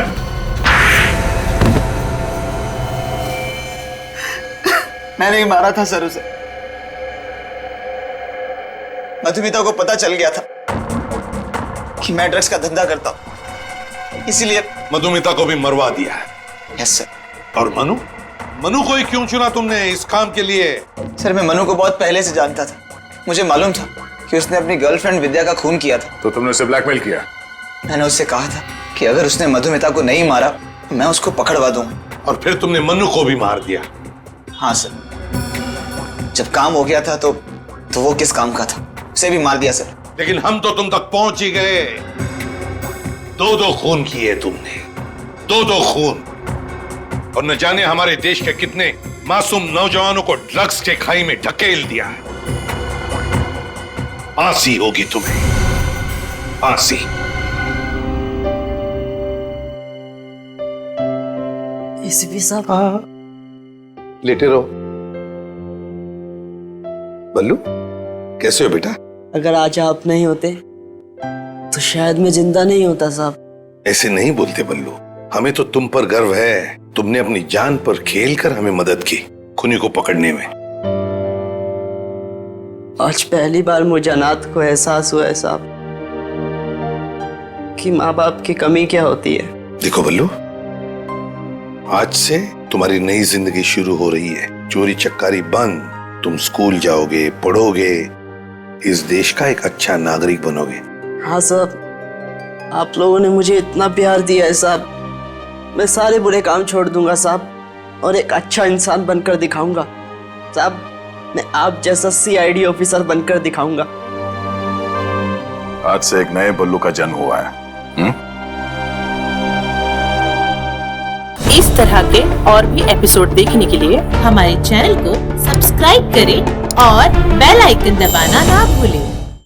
मैंने ही मारा था सर उसे। मधुमिता को पता चल गया था कि मैं ड्रग्स का धंधा करता हूं, इसीलिए मधुमिता को भी मरवा दिया है। Yes sir. और मनु को ही क्यों चुना तुमने इस काम के लिए? सर मैं मनु को बहुत पहले से जानता था। मुझे मालूम था कि उसने अपनी गर्लफ्रेंड विद्या का खून किया था। तो तुमने उसे ब्लैकमेल किया? मैंने उससे कहा था कि अगर उसने मधुमिता को नहीं मारा मैं उसको पकड़वा दूंगा। और फिर तुमने मनु को भी मार दिया? हाँ सर। जब काम हो गया था तो वो किस काम का था, उसे भी मार दिया सर। लेकिन हम तो तुम तक पहुंच ही गए। दो खून किए तुमने, दो खून। और न जाने हमारे देश के कितने मासूम नौजवानों को ड्रग्स के खाई में ढकेल दिया है। फांसी होगी तुम्हें, फांसी। एसीपी साहब, लेटे रहो। बल्लू कैसे हो बेटा? अगर आज आप नहीं होते तो शायद मैं जिंदा नहीं होता साहब। ऐसे नहीं बोलते बल्लू, हमें तो तुम पर गर्व है। तुमने अपनी जान पर खेलकर हमें मदद की खूनी को पकड़ने में। आज पहली बार मुझे अनाथ को एहसास हुआ है साहब कि माँ बाप की कमी क्या होती है। देखो बल्लू, आज से तुम्हारी नई जिंदगी शुरू हो रही है। चोरी चक्कारी बंद, तुम स्कूल जाओगे, पढ़ोगे, इस देश का एक अच्छा नागरिक बनोगे। हाँ साहब, आप लोगों ने मुझे इतना प्यार दिया है साहब, मैं सारे बुरे काम छोड़ दूंगा साहब और एक अच्छा इंसान बनकर दिखाऊंगा साहब। मैं आप जैसा CID ऑफिसर बनकर दिखाऊंगा। आज से एक नए बल्लू का जन्म हुआ है। इस तरह के और भी एपिसोड देखने के लिए हमारे चैनल को सब्सक्राइब करें और बेल आइकन दबाना ना भूलें।